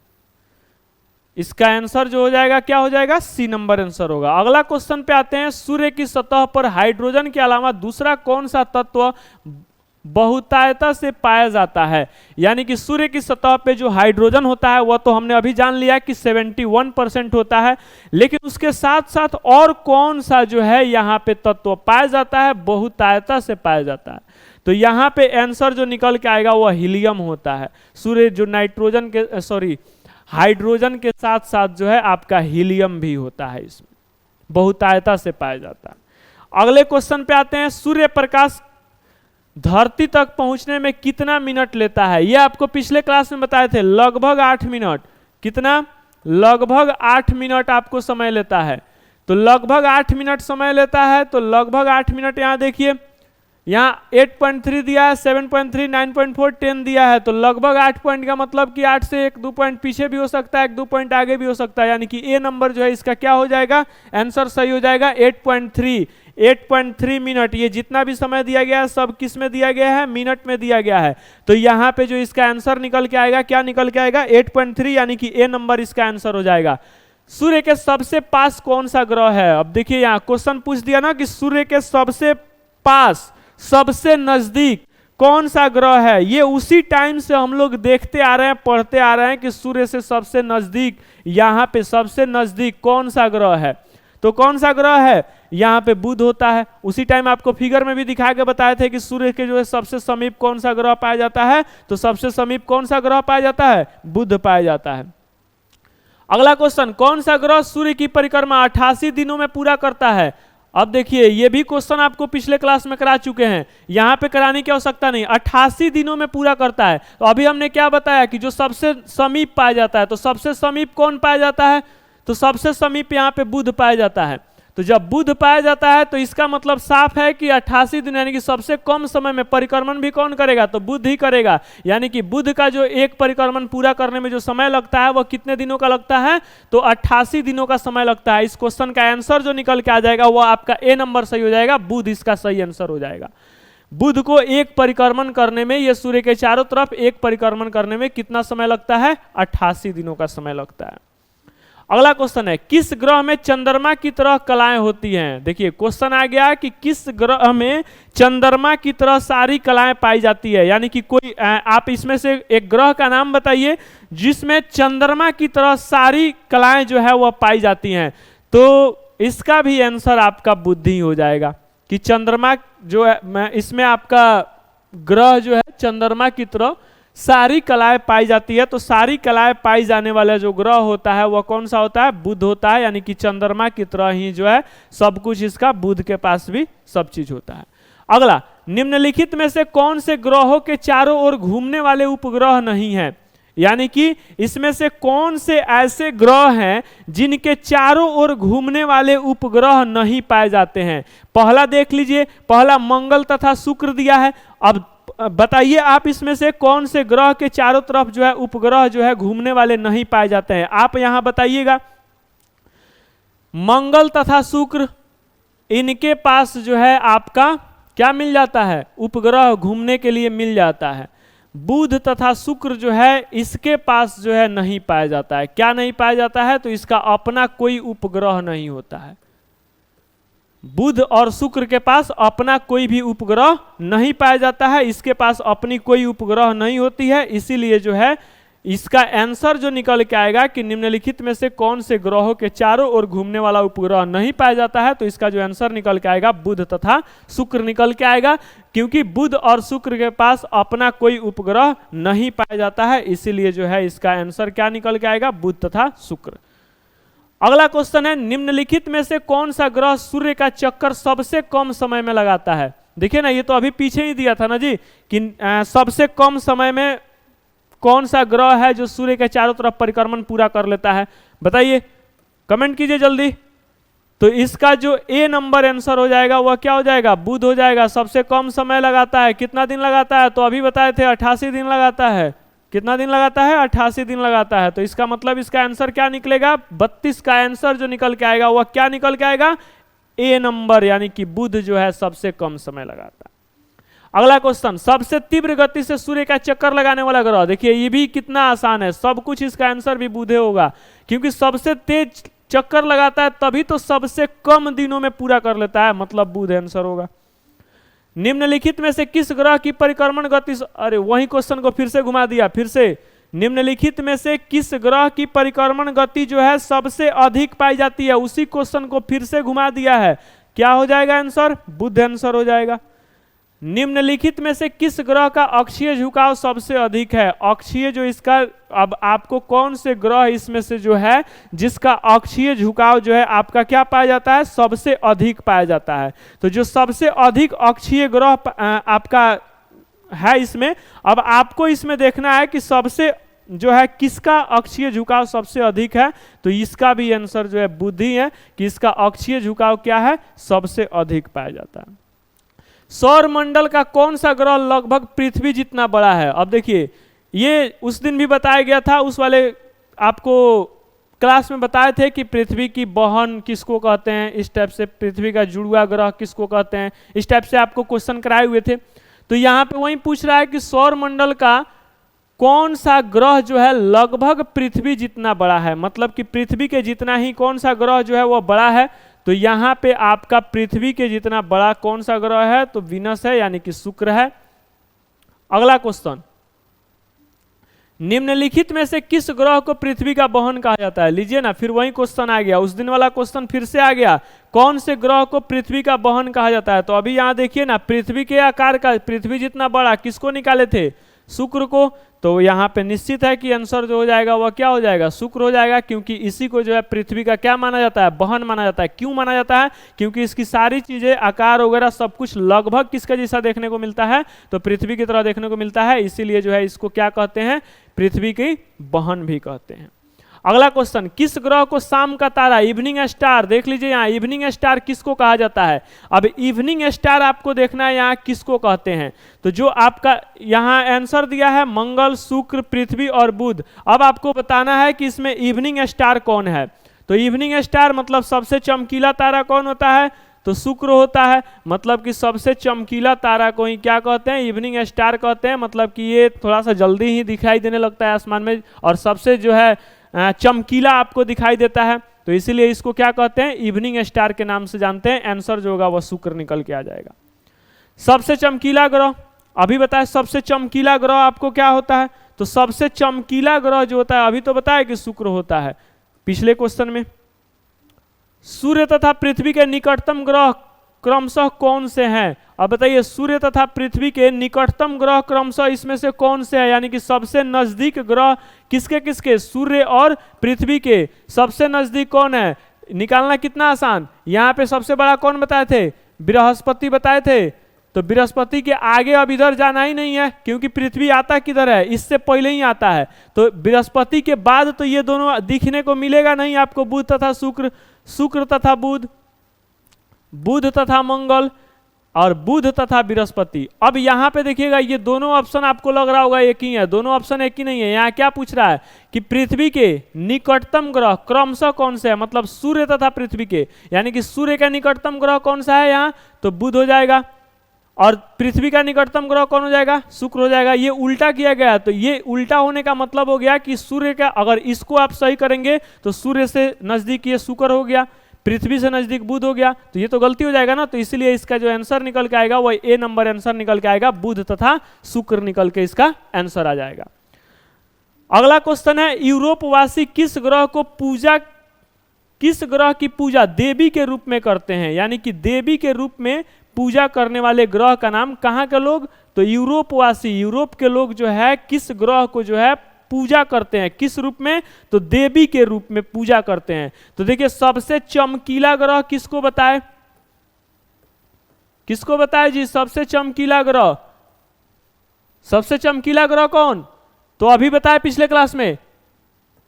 इसका आंसर जो हो जाएगा क्या हो जाएगा, सी नंबर आंसर होगा। अगला क्वेश्चन पे आते हैं, सूर्य की सतह पर हाइड्रोजन के अलावा दूसरा कौन सा तत्व बहुतायता से पाया जाता है। यानी कि सूर्य की सतह पे जो हाइड्रोजन होता है वह तो हमने अभी जान लिया कि 71% होता है, लेकिन उसके साथ साथ और कौन सा जो है यहाँ पे तत्व पाया जाता है, बहुतायता से पाया जाता है। तो यहाँ पे आंसर जो निकल के आएगा वह हीलियम होता है। सूर्य जो नाइट्रोजन के हाइड्रोजन के साथ साथ जो है आपका हीलियम भी होता है, इसमें बहुतायता से पाया जाता है। अगले क्वेश्चन पे आते हैं, सूर्य प्रकाश धरती तक पहुंचने में कितना मिनट लेता है। यह आपको पिछले क्लास में बताए थे, लगभग 8 मिनट। कितना, लगभग 8 मिनट आपको समय लेता है। तो लगभग 8 मिनट समय लेता है, तो लगभग 8 मिनट यहां देखिए, यहाँ 8.3 दिया है, 7.3, 9.4, 10 दिया है। तो लगभग 8 पॉइंट का मतलब कि 8 से 1-2 पॉइंट पीछे भी हो सकता है, 1-2 पॉइंट आगे भी हो सकता है। यानी कि ए नंबर जो है इसका क्या हो जाएगा, आंसर सही हो जाएगा 8.3 मिनट। ये जितना भी समय दिया गया है सब किस में दिया गया है, मिनट में दिया गया है। तो यहाँ पे जो इसका आंसर निकल के आएगा, क्या निकल के आएगा, 8.3, यानी कि ए नंबर इसका आंसर हो जाएगा। सूर्य के सबसे पास कौन सा ग्रह है। अब देखिए यहाँ क्वेश्चन पूछ दिया ना कि सूर्य के सबसे पास, सबसे नजदीक कौन सा ग्रह है। ये उसी टाइम से हम लोग देखते आ रहे हैं, पढ़ते आ रहे हैं कि सूर्य से सबसे नजदीक, यहाँ पे सबसे नजदीक कौन सा ग्रह है। तो कौन सा ग्रह है, यहाँ पे बुध होता है। उसी टाइम आपको फिगर में भी दिखा के बताए थे कि सूर्य के जो है सबसे समीप कौन सा ग्रह पाया जाता है। तो सबसे समीप कौन सा ग्रह पाया जाता है, बुध पाया जाता है। अगला क्वेश्चन, कौन सा ग्रह सूर्य की परिक्रमा 88 दिनों में पूरा करता है। अब देखिए ये भी क्वेश्चन आपको पिछले क्लास में करा चुके हैं, यहाँ पे कराने की आवश्यकता नहीं, 88 दिनों में पूरा करता है। तो अभी हमने क्या बताया कि जो सबसे समीप पाया जाता है, तो सबसे समीप कौन पाया जाता है, तो सबसे समीप यहाँ पे बुध पाया जाता है। तो जब बुध पाया जाता है तो इसका मतलब साफ है कि 88 दिन, यानी कि सबसे कम समय में परिक्रमण भी कौन करेगा, तो बुध ही करेगा। यानी कि बुध का जो एक परिक्रमण पूरा करने में जो समय लगता है वह कितने दिनों का लगता है, तो 88 दिनों का समय लगता है। इस क्वेश्चन का आंसर जो निकल के आ जाएगा वह आपका ए नंबर सही हो जाएगा, बुध इसका सही आंसर हो जाएगा। बुध को एक परिक्रमण करने में, यह सूर्य के चारों तरफ एक परिक्रमण करने में कितना समय लगता है, 88 दिनों का समय लगता है। अगला क्वेश्चन है, किस ग्रह में चंद्रमा की तरह कलाएं होती हैं। देखिए क्वेश्चन आ गया कि किस ग्रह में चंद्रमा की तरह सारी कलाएं पाई जाती है। यानी कि कोई आप इसमें से एक ग्रह का नाम बताइए जिसमें चंद्रमा की तरह सारी कलाएं जो है वह पाई जाती हैं। तो इसका भी आंसर आपका बुध ही हो जाएगा कि चंद्रमा जो है, इसमें आपका ग्रह जो है चंद्रमा की तरह सारी कलाएं पाई जाती है। तो सारी कलाएं पाई जाने वाला जो ग्रह होता है वह कौन सा होता है, बुध होता है। यानी कि चंद्रमा की तरह ही जो है सब कुछ इसका बुध के पास भी सब चीज होता है। अगला, निम्नलिखित में से कौन से ग्रहों के चारों ओर घूमने वाले उपग्रह नहीं है। यानी कि इसमें से कौन से ऐसे ग्रह हैं जिनके चारों ओर घूमने वाले उपग्रह नहीं पाए जाते हैं। पहला देख लीजिए, पहला मंगल तथा शुक्र दिया है। अब बताइए आप इसमें से कौन से ग्रह के चारों तरफ जो है उपग्रह जो है घूमने वाले नहीं पाए जाते हैं। आप यहां बताइएगा, मंगल तथा शुक्र, इनके पास जो है आपका क्या मिल जाता है, उपग्रह घूमने के लिए मिल जाता है। बुध तथा शुक्र जो है इसके पास जो है नहीं पाया जाता है। क्या नहीं पाया जाता है, तो इसका अपना कोई उपग्रह नहीं होता है। बुध और शुक्र के पास अपना कोई भी उपग्रह नहीं पाया जाता है, इसके पास अपनी कोई उपग्रह नहीं होती है। इसीलिए जो है इसका आंसर जो निकल के आएगा कि निम्नलिखित में से कौन से ग्रहों के चारों ओर घूमने वाला उपग्रह नहीं पाया जाता है, तो इसका जो आंसर निकल के आएगा बुध तथा शुक्र निकल के आएगा, क्योंकि बुध और शुक्र के पास अपना कोई उपग्रह नहीं पाया जाता है, इसीलिए जो है इसका आंसर क्या निकल के आएगा, बुध तथा शुक्र। अगला क्वेश्चन है, निम्नलिखित में से कौन सा ग्रह सूर्य का चक्कर सबसे कम समय में लगाता है। देखिए ना, ये तो अभी पीछे ही दिया था ना जी कि सबसे कम समय में कौन सा ग्रह है जो सूर्य के चारों तरफ परिक्रमण पूरा कर लेता है, बताइए, कमेंट कीजिए जल्दी। तो इसका जो ए नंबर आंसर हो जाएगा वह क्या हो जाएगा, बुध हो जाएगा। सबसे कम समय लगाता है, कितना दिन लगाता है, तो अभी बताए थे 88 दिन लगाता है। कितना दिन लगाता है, 88 दिन लगाता है। तो इसका मतलब इसका आंसर क्या निकलेगा, 32 का आंसर जो निकल के आएगा वह क्या निकल के आएगा, ए नंबर, यानी कि बुध जो है सबसे कम समय लगाता है। अगला क्वेश्चन, सबसे तीव्र गति से सूर्य का चक्कर लगाने वाला ग्रह। देखिए ये भी कितना आसान है, सब कुछ इसका आंसर भी बुध होगा, क्योंकि सबसे तेज चक्कर लगाता है तभी तो सबसे कम दिनों में पूरा कर लेता है, मतलब बुध आंसर होगा। निम्नलिखित में से किस ग्रह की परिक्रमण गति, अरे वही क्वेश्चन को फिर से घुमा दिया, फिर से, निम्नलिखित में से किस ग्रह की परिक्रमण गति जो है सबसे अधिक पाई जाती है, उसी क्वेश्चन को फिर से घुमा दिया है। क्या हो जाएगा आंसर, बुध आंसर हो जाएगा। निम्नलिखित में से किस ग्रह का अक्षीय झुकाव सबसे अधिक है, अक्षीय जो इसका, अब आपको कौन से ग्रह इसमें से जो है जिसका अक्षीय झुकाव जो है आपका क्या पाया जाता है, सबसे अधिक पाया जाता है। तो जो सबसे अधिक अक्षीय ग्रह आपका है इसमें, अब आपको इसमें देखना है कि सबसे जो है किसका अक्षीय झुकाव सबसे अधिक है, तो इसका भी आंसर जो है बुध ही है कि इसका अक्षीय झुकाव क्या है, सबसे अधिक पाया जाता है। सौर मंडल का कौन सा ग्रह लगभग पृथ्वी जितना बड़ा है। अब देखिए ये उस दिन भी बताया गया था, उस वाले आपको क्लास में बताए थे कि पृथ्वी की बहन किसको कहते हैं, इस टाइप से पृथ्वी का जुड़वा ग्रह किसको कहते हैं, इस टाइप से आपको क्वेश्चन कराए हुए थे। तो यहाँ पे वही पूछ रहा है कि सौर मंडल का कौन सा ग्रह जो है लगभग पृथ्वी जितना बड़ा है, मतलब कि पृथ्वी के जितना ही कौन सा ग्रह जो है वह बड़ा है। तो यहाँ पे आपका पृथ्वी के जितना बड़ा कौन सा ग्रह है, तो विनस है, यानी कि शुक्र है। अगला क्वेश्चन, निम्नलिखित में से किस ग्रह को पृथ्वी का बहन कहा जाता है। लीजिए ना, फिर वही क्वेश्चन आ गया, उस दिन वाला क्वेश्चन फिर से आ गया, कौन से ग्रह को पृथ्वी का बहन कहा जाता है। तो अभी यहाँ देखिए ना, पृथ्वी के आकार का पृथ्वी जितना बड़ा किसको निकाले थे, शुक्र को। तो यहाँ पे निश्चित है कि आंसर जो हो जाएगा वह क्या हो जाएगा, शुक्र हो जाएगा, क्योंकि इसी को जो है पृथ्वी का क्या माना जाता है, बहन माना जाता है। क्यों माना जाता है, क्योंकि इसकी सारी चीजें, आकार वगैरह सब कुछ लगभग किसके जैसा देखने को मिलता है, तो पृथ्वी की तरह देखने को मिलता है, इसीलिए जो है इसको क्या कहते हैं, पृथ्वी की बहन भी कहते हैं। अगला क्वेश्चन, किस ग्रह को शाम का तारा, इवनिंग स्टार, देख लीजिए यहाँ इवनिंग स्टार किसको कहा जाता है। अब इवनिंग स्टार आपको देखना है यहाँ किसको कहते हैं। तो जो आपका यहाँ आंसर दिया है मंगल, शुक्र, पृथ्वी और बुध, अब आपको बताना है कि इसमें इवनिंग स्टार कौन है। तो इवनिंग स्टार मतलब सबसे चमकीला तारा कौन होता है, तो शुक्र होता है, मतलब कि सबसे चमकीला तारा को ही क्या कहते हैं, इवनिंग स्टार कहते हैं। मतलब कि ये थोड़ा सा जल्दी ही दिखाई देने लगता है आसमान में, और सबसे जो है चमकीला आपको दिखाई देता है, तो इसीलिए इसको क्या कहते हैं, इवनिंग स्टार के नाम से जानते हैं। आंसर जो होगा वह शुक्र निकल के आ जाएगा। सबसे चमकीला ग्रह, अभी बताया सबसे चमकीला ग्रह आपको क्या होता है, तो सबसे चमकीला ग्रह जो होता है अभी तो बताया कि शुक्र होता है पिछले क्वेश्चन में। सूर्य तथा पृथ्वी के निकटतम ग्रह क्रमशः कौन से हैं। अब बताइए, सूर्य तथा पृथ्वी के निकटतम ग्रह क्रमशः इसमें से कौन से हैं, यानी कि सबसे नजदीक ग्रह किसके किसके, सूर्य और पृथ्वी के सबसे नजदीक कौन है, निकालना कितना आसान। यहाँ पे सबसे बड़ा कौन बताए थे, बृहस्पति बताए थे। तो बृहस्पति के आगे अब इधर जाना ही नहीं है, क्योंकि पृथ्वी आता किधर है, इससे पहले ही आता है। तो बृहस्पति के बाद तो ये दोनों दिखने को मिलेगा नहीं आपको, बुध तथा शुक्र, शुक्र तथा बुध, बुध तथा मंगल, और बुध तथा बृहस्पति। अब यहाँ पे देखिएगा ये दोनों ऑप्शन आपको लग रहा होगा एक ही है, दोनों ऑप्शन एक ही नहीं है। यहाँ क्या पूछ रहा है कि पृथ्वी के निकटतम ग्रह क्रमशः कौन से है, मतलब सूर्य तथा पृथ्वी के, यानी कि सूर्य का निकटतम ग्रह कौन सा है यहाँ, तो बुध हो जाएगा, और पृथ्वी का निकटतम ग्रह कौन हो जाएगा, शुक्र हो जाएगा। ये उल्टा किया गया, तो ये उल्टा होने का मतलब हो गया कि सूर्य का, अगर इसको आप सही करेंगे तो सूर्य से नजदीक ये शुक्र हो गया, पृथ्वी से नजदीक बुध हो गया, तो ये तो गलती हो जाएगा ना। तो इसलिए इसका जो आंसर निकल के आएगा वह ए नंबर आंसर निकल के आएगा, बुध तथा शुक्र निकल के इसका आंसर आ जाएगा। अगला क्वेश्चन है यूरोपवासी किस ग्रह की पूजा देवी के रूप में करते हैं, यानी कि देवी के रूप में पूजा करने वाले ग्रह का नाम, कहाँ के लोग, तो यूरोपवासी, यूरोप के लोग जो है किस ग्रह को जो है पूजा करते हैं, किस रूप में, तो देवी के रूप में पूजा करते हैं। तो देखिए सबसे चमकीला ग्रह किसको बताए, किसको बताए जी, सबसे चमकीला ग्रह, सबसे चमकीला ग्रह कौन, तो अभी बताए पिछले क्लास में,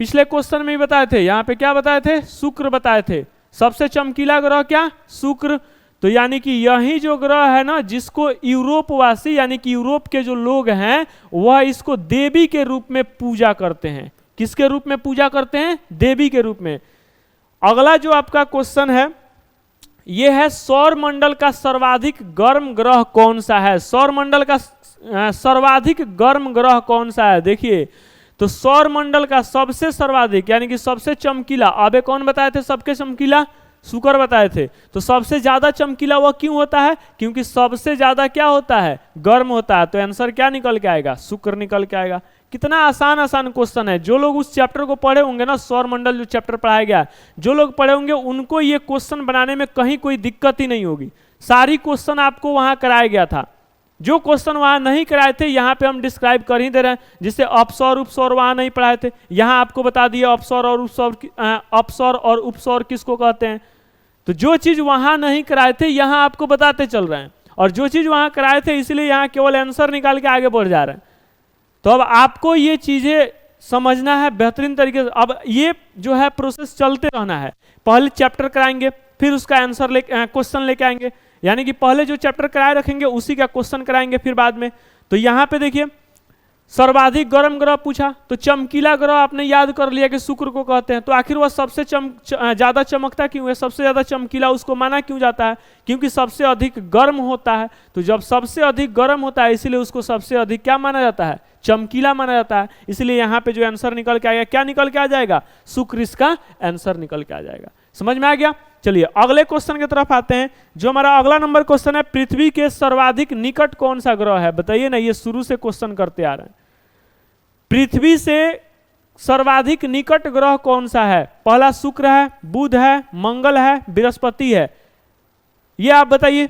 पिछले क्वेश्चन में ही बताए थे, यहां पे क्या बताए थे, शुक्र बताए थे, सबसे चमकीला ग्रह क्या, शुक्र। तो यानी कि यही जो ग्रह है ना, जिसको यूरोपवासी यानी कि यूरोप के जो लोग हैं वह इसको देवी के रूप में पूजा करते हैं, किसके रूप में पूजा करते हैं, देवी के रूप में। अगला जो आपका क्वेश्चन है यह है सौर मंडल का सर्वाधिक गर्म ग्रह कौन सा है, सौर मंडल का सर्वाधिक गर्म ग्रह कौन सा है। देखिए तो सौर मंडल का सबसे सर्वाधिक यानी कि सबसे चमकीला, अबे कौन बताए थे सबके चमकीला, शुक्र बताए थे। तो सबसे ज्यादा चमकीला वह क्यों होता है, क्योंकि सबसे ज्यादा क्या होता है, गर्म होता है। तो आंसर क्या निकल के आएगा, शुक्र निकल के आएगा। कितना आसान आसान क्वेश्चन है, जो लोग उस चैप्टर को पढ़े होंगे ना, सौर मंडल जो चैप्टर पढ़ाया गया, जो लोग पढ़े होंगे उनको ये क्वेश्चन बनाने में कहीं कोई दिक्कत ही नहीं होगी। सारी क्वेश्चन आपको वहां कराया गया था, जो क्वेश्चन वहां नहीं कराए थे यहाँ पे हम डिस्क्राइब कर ही दे रहे हैं। जिससे अपसौर उपसौर वहां नहीं पढ़ाए थे, यहाँ आपको बता दिया अपसौर और उपसौर, अपसौर और उपसौर किसको कहते हैं। तो जो चीज वहां नहीं कराए थे यहाँ आपको बताते चल रहे हैं, और जो चीज वहां कराए थे इसलिए यहाँ केवल आंसर निकाल के आगे बढ़ जा रहे हैं। तो अब आपको ये चीजें समझना है बेहतरीन तरीके से। अब ये जो है प्रोसेस चलते रहना है, पहले चैप्टर कराएंगे फिर उसका आंसर क्वेश्चन लेके आएंगे, यानी कि पहले जो चैप्टर कराए रखेंगे उसी का क्वेश्चन कराएंगे फिर बाद में। तो यहाँ पे देखिए सर्वाधिक गर्म ग्रह पूछा, तो चमकीला ग्रह आपने याद कर लिया कि शुक्र को कहते हैं। तो आखिर वह सबसे ज्यादा चमकता क्यों है, सबसे ज्यादा चमकीला उसको माना क्यों जाता है, क्योंकि सबसे अधिक गर्म होता है। तो जब सबसे अधिक गर्म होता है इसलिए उसको सबसे अधिक क्या माना जाता है, चमकीला माना जाता है। इसलिए यहाँ पे जो आंसर निकल के आएगा, क्या निकल के आ जाएगा, शुक्र इसका आंसर निकल के आ जाएगा। समझ में आ गया। चलिए अगले क्वेश्चन की तरफ आते हैं। जो हमारा अगला नंबर क्वेश्चन है, पृथ्वी के सर्वाधिक निकट कौन सा ग्रह है, बताइए ना। ये शुरू से क्वेश्चन करते आ रहे हैं, पृथ्वी से सर्वाधिक निकट ग्रह कौन सा है। पहला शुक्र है, बुध है, मंगल है, बृहस्पति है। ये आप बताइए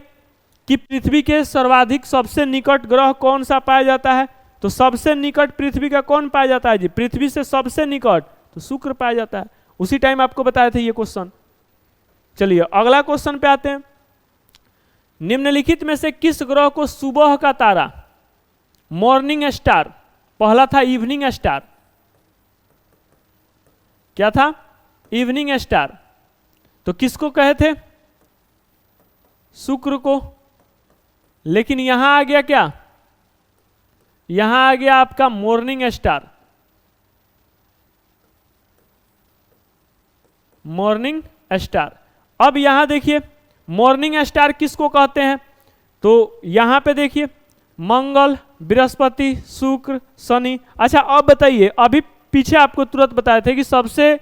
कि पृथ्वी के सर्वाधिक सबसे निकट ग्रह कौन सा पाया जाता है। तो सबसे निकट पृथ्वी का कौन पाया जाता है जी, पृथ्वी से सबसे निकट तो शुक्र पाया जाता है। उसी टाइम आपको बताए थे ये क्वेश्चन। चलिए अगला क्वेश्चन पे आते हैं। निम्नलिखित में से किस ग्रह को सुबह का तारा, मॉर्निंग स्टार, पहला था इवनिंग स्टार, क्या था, इवनिंग स्टार, तो किसको कहे थे, शुक्र को। लेकिन यहां आ गया क्या, यहां आ गया आपका मॉर्निंग स्टार, मॉर्निंग स्टार। अब यहां देखिए मॉर्निंग स्टार किसको कहते हैं, तो यहां पे देखिए मंगल, बृहस्पति, शुक्र, शनि। अच्छा अब बताइए, अभी पीछे आपको तुरंत बताए थे कि सबसे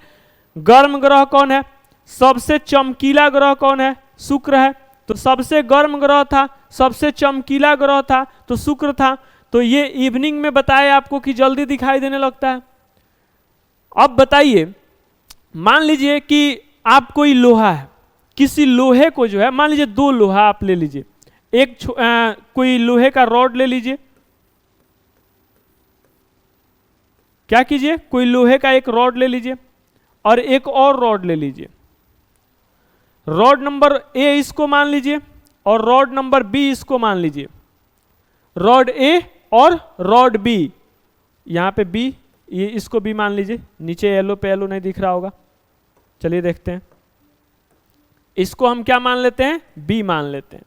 गर्म ग्रह कौन है, सबसे चमकीला ग्रह कौन है, शुक्र है। तो सबसे गर्म ग्रह था, सबसे चमकीला ग्रह था तो शुक्र था। तो ये इवनिंग में बताया आपको कि जल्दी दिखाई देने लगता है। अब बताइए, मान लीजिए कि आप कोई लोहा है, किसी लोहे को जो है, मान लीजिए दो लोहा आप ले लीजिए, एक कोई लोहे का रॉड ले लीजिए, क्या कीजिए, कोई लोहे का एक रॉड ले लीजिए और एक और रॉड ले लीजिए। रॉड नंबर ए इसको मान लीजिए और रॉड नंबर बी इसको मान लीजिए। रॉड ए और रॉड बी, यहां पे बी, ये इसको बी मान लीजिए। नीचे येलो पे येलो नहीं दिख रहा होगा, चलिए देखते हैं। इसको हम क्या मान लेते हैं, बी मान लेते हैं।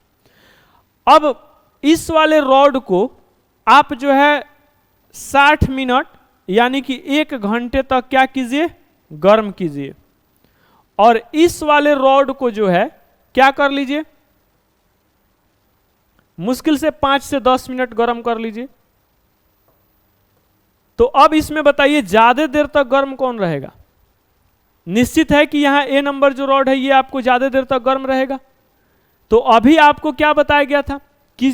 अब इस वाले रॉड को आप जो है 60 मिनट यानी कि 1 घंटे तक क्या कीजिए, गर्म कीजिए। और इस वाले रॉड को जो है क्या कर लीजिए, मुश्किल से 5 से 10 मिनट गर्म कर लीजिए। तो अब इसमें बताइए ज्यादा देर तक गर्म कौन रहेगा। निश्चित है कि यहां ए नंबर जो रॉड है ये आपको ज्यादा देर तक गर्म रहेगा। तो अभी आपको क्या बताया गया था कि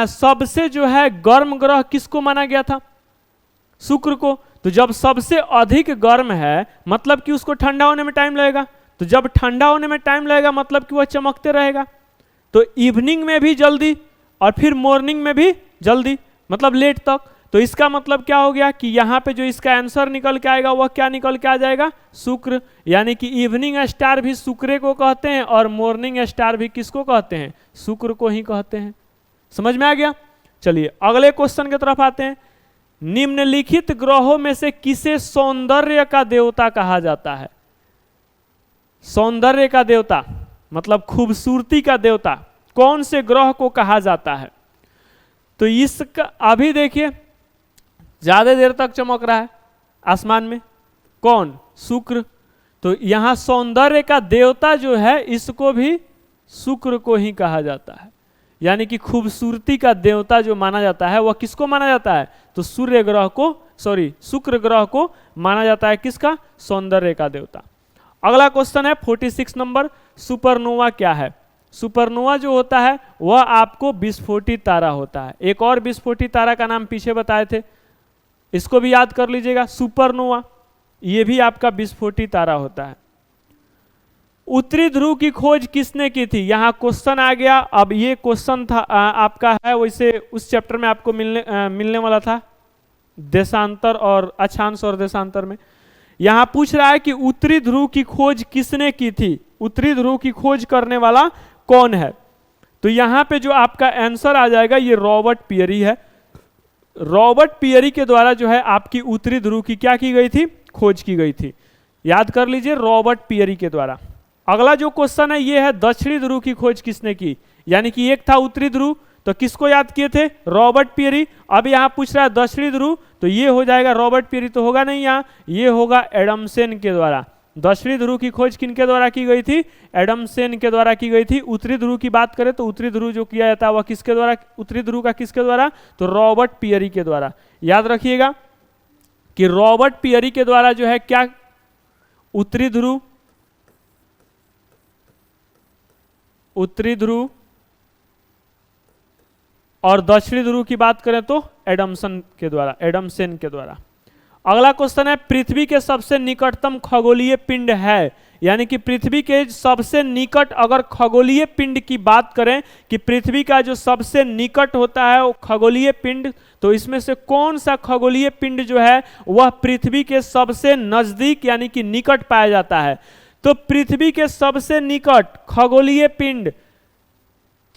सबसे जो है गर्म ग्रह किसको माना गया था, शुक्र को। तो जब सबसे अधिक गर्म है मतलब कि उसको ठंडा होने में टाइम लगेगा, तो जब ठंडा होने में टाइम लगेगा मतलब कि वह चमकते रहेगा। तो इवनिंग में भी जल्दी और फिर मॉर्निंग में भी जल्दी, मतलब लेट तक। तो इसका मतलब क्या हो गया कि यहाँ पे जो इसका आंसर निकल के आएगा वह क्या निकल के आ जाएगा, शुक्र। यानी कि इवनिंग स्टार भी शुक्र को कहते हैं और मॉर्निंग स्टार भी किसको कहते हैं, शुक्र को ही कहते हैं। समझ में आ गया। चलिए अगले क्वेश्चन की तरफ आते हैं। निम्नलिखित ग्रहों में से किसे सौंदर्य का देवता कहा जाता है? सौंदर्य का देवता मतलब खूबसूरती का देवता कौन से ग्रह को कहा जाता है? तो इसका अभी देखिए ज्यादा देर तक चमक रहा है आसमान में, कौन, शुक्र। तो यहां सौंदर्य का देवता जो है इसको भी शुक्र को ही कहा जाता है। यानी कि खूबसूरती का देवता जो माना जाता है वह किसको माना जाता है, तो सूर्य ग्रह को, सॉरी शुक्र ग्रह को माना जाता है। किसका, सौंदर्य का देवता। अगला क्वेश्चन है 46 नंबर, सुपरनोवा क्या है? सुपरनोवा जो होता है वह आपको विस्फोटित तारा होता है। एक और विस्फोटित तारा का नाम पीछे बताए थे, इसको भी याद कर लीजिएगा। सुपरनोवा ये भी आपका विस्फोटित तारा होता है। उत्तरी ध्रुव की खोज किसने की थी? यहाँ क्वेश्चन आ गया। अब ये क्वेश्चन था आपका है वैसे उस चैप्टर में आपको मिलने वाला था, देशांतर और अक्षांश और देशांतर में। यहाँ पूछ रहा है कि उत्तरी ध्रुव की खोज किसने की थी, उत्तरी ध्रुव की खोज करने वाला कौन है? तो यहाँ पे जो आपका आंसर आ जाएगा ये रॉबर्ट पियरी है। रॉबर्ट पियरी के द्वारा जो है आपकी उत्तरी ध्रुव की क्या की गई थी, खोज की गई थी। याद कर लीजिए, रॉबर्ट पियरी के द्वारा। अगला जो क्वेश्चन है ये है दक्षिणी ध्रुव की खोज किसने की? यानी कि एक था उत्तरी ध्रुव, तो किसको याद किए थे, रॉबर्ट पियरी। अब यहाँ पूछ रहा है दक्षिणी ध्रुव, तो ये हो जाएगा रॉबर्ट पियरी तो होगा नहीं, यहाँ ये होगा एडमसन के द्वारा। दक्षिणी ध्रुव की खोज किनके द्वारा की गई थी, एडमसन के द्वारा की गई थी। उत्तरी ध्रुव की बात करें तो उत्तरी ध्रुव जो किया जाता है वह किसके द्वारा, उत्तरी ध्रुव का किसके द्वारा, तो रॉबर्ट पियरी के द्वारा। याद रखिएगा कि रॉबर्ट पियरी के द्वारा जो है क्या, उत्तरी ध्रुव और दक्षिणी ध्रुव की बात करें तो एडमसन के द्वारा, एडमसन के द्वारा। अगला क्वेश्चन है पृथ्वी के सबसे निकटतम खगोलीय पिंड है। यानी कि पृथ्वी के सबसे निकट अगर खगोलीय पिंड की बात करें कि पृथ्वी का जो सबसे निकट होता है वो खगोलीय पिंड, तो इसमें से कौन सा खगोलीय पिंड जो है वह पृथ्वी के सबसे नजदीक यानी कि निकट पाया जाता है? तो पृथ्वी के सबसे निकट खगोलीय पिंड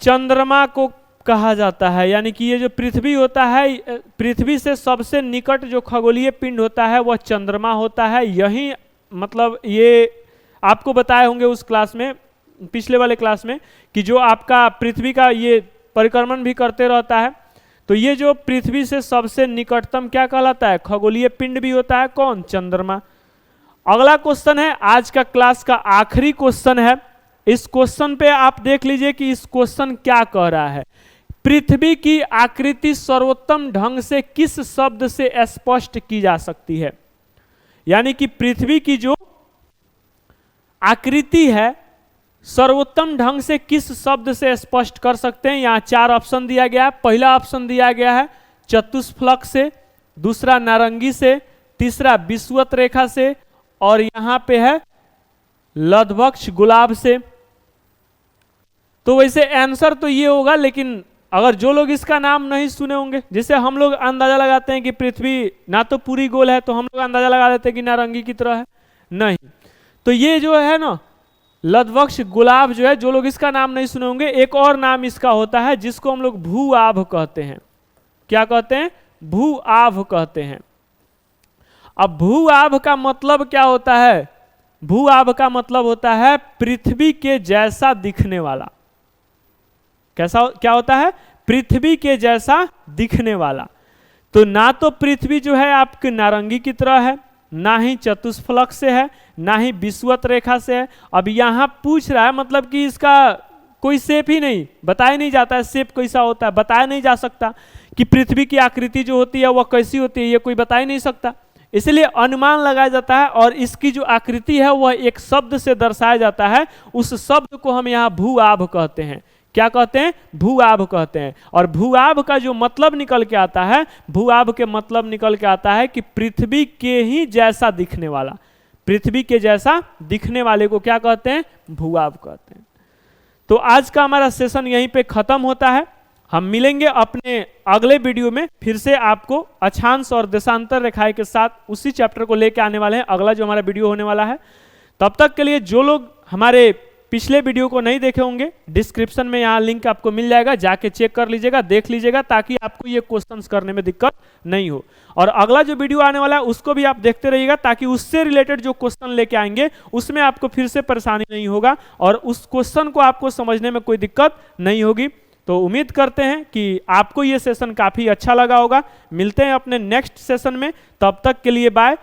चंद्रमा को कहा जाता है। यानी कि ये जो पृथ्वी होता है, पृथ्वी से सबसे निकट जो खगोलीय पिंड होता है वह चंद्रमा होता है। यही मतलब ये आपको बताए होंगे उस क्लास में, पिछले वाले क्लास में, कि जो आपका पृथ्वी का ये परिक्रमण भी करते रहता है। तो ये जो पृथ्वी से सबसे निकटतम क्या कहलाता है, खगोलीय पिंड भी होता है, कौन, चंद्रमा। अगला क्वेश्चन है आज का क्लास का आखिरी क्वेश्चन है। इस क्वेश्चन पे आप देख लीजिए कि इस क्वेश्चन क्या कह रहा है। पृथ्वी की आकृति सर्वोत्तम ढंग से किस शब्द से स्पष्ट की जा सकती है? यानी कि पृथ्वी की जो आकृति है सर्वोत्तम ढंग से किस शब्द से स्पष्ट कर सकते हैं? यहाँ 4 ऑप्शन दिया गया है। पहला ऑप्शन दिया गया है चतुष्फलक से, दूसरा नारंगी से, तीसरा विषुवत रेखा से, और यहाँ पे है लधवक्ष गुलाब से। तो वैसे आंसर तो ये होगा, लेकिन अगर जो लोग इसका नाम नहीं सुने होंगे, जैसे हम लोग अंदाजा लगाते हैं कि पृथ्वी ना तो पूरी गोल है, तो हम लोग अंदाजा लगा देते हैं कि नारंगी की तरह है, नहीं। तो ये जो है ना लधवक्ष गुलाब जो है, जो लोग इसका नाम नहीं सुने होंगे, एक और नाम इसका होता है जिसको हम लोग भू आभ कहते हैं। क्या कहते हैं, भू आभ कहते हैं। अब भू आभ का मतलब क्या होता है? भू आभ का मतलब होता है पृथ्वी के जैसा दिखने वाला। कैसा, क्या होता है, पृथ्वी के जैसा दिखने वाला। तो ना तो पृथ्वी जो है आपकी नारंगी की तरह है, ना ही चतुष्फलक से है, ना ही विषुवत रेखा से है। अब यहां पूछ रहा है मतलब कि इसका कोई शेप ही नहीं, बताया नहीं जाता है शेप कैसा होता है, बताया नहीं जा सकता कि पृथ्वी की आकृति जो होती है वह कैसी होती है, ये कोई बता ही नहीं सकता। इसलिए अनुमान लगाया जाता है और इसकी जो आकृति है वह एक शब्द से दर्शाया जाता है। उस शब्द को हम यहाँ भू आभ कहते हैं। क्या कहते हैं? भूआभ कहते हैं। और भूआभ का जो मतलब निकल के आता है, भूआभ के मतलब निकल के आता है कि पृथ्वी के ही जैसा दिखने वाला, पृथ्वी के जैसा दिखने वाले को क्या कहते हैं? भूआभ कहते हैं। तो आज का हमारा सेशन यहीं पे खत्म होता है। हम मिलेंगे अपने अगले वीडियो में, फिर से आपको अक्षांश और देशांतर रेखाएं के साथ उसी चैप्टर को लेके आने वाले हैं, अगला जो हमारा वीडियो होने वाला है। तब तक के लिए जो लोग हमारे पिछले वीडियो को नहीं देखे होंगे, डिस्क्रिप्शन में यहाँ लिंक आपको मिल जाएगा, जाके चेक कर लीजिएगा, देख लीजिएगा, ताकि आपको ये क्वेश्चंस करने में दिक्कत नहीं हो। और अगला जो वीडियो आने वाला है उसको भी आप देखते रहिएगा, ताकि उससे रिलेटेड जो क्वेश्चन लेके आएंगे उसमें आपको फिर से परेशानी नहीं होगा और उस क्वेश्चन को आपको समझने में कोई दिक्कत नहीं होगी। तो उम्मीद करते हैं कि आपको ये सेशन काफ़ी अच्छा लगा होगा। मिलते हैं अपने नेक्स्ट सेशन में, तब तक के लिए बाय।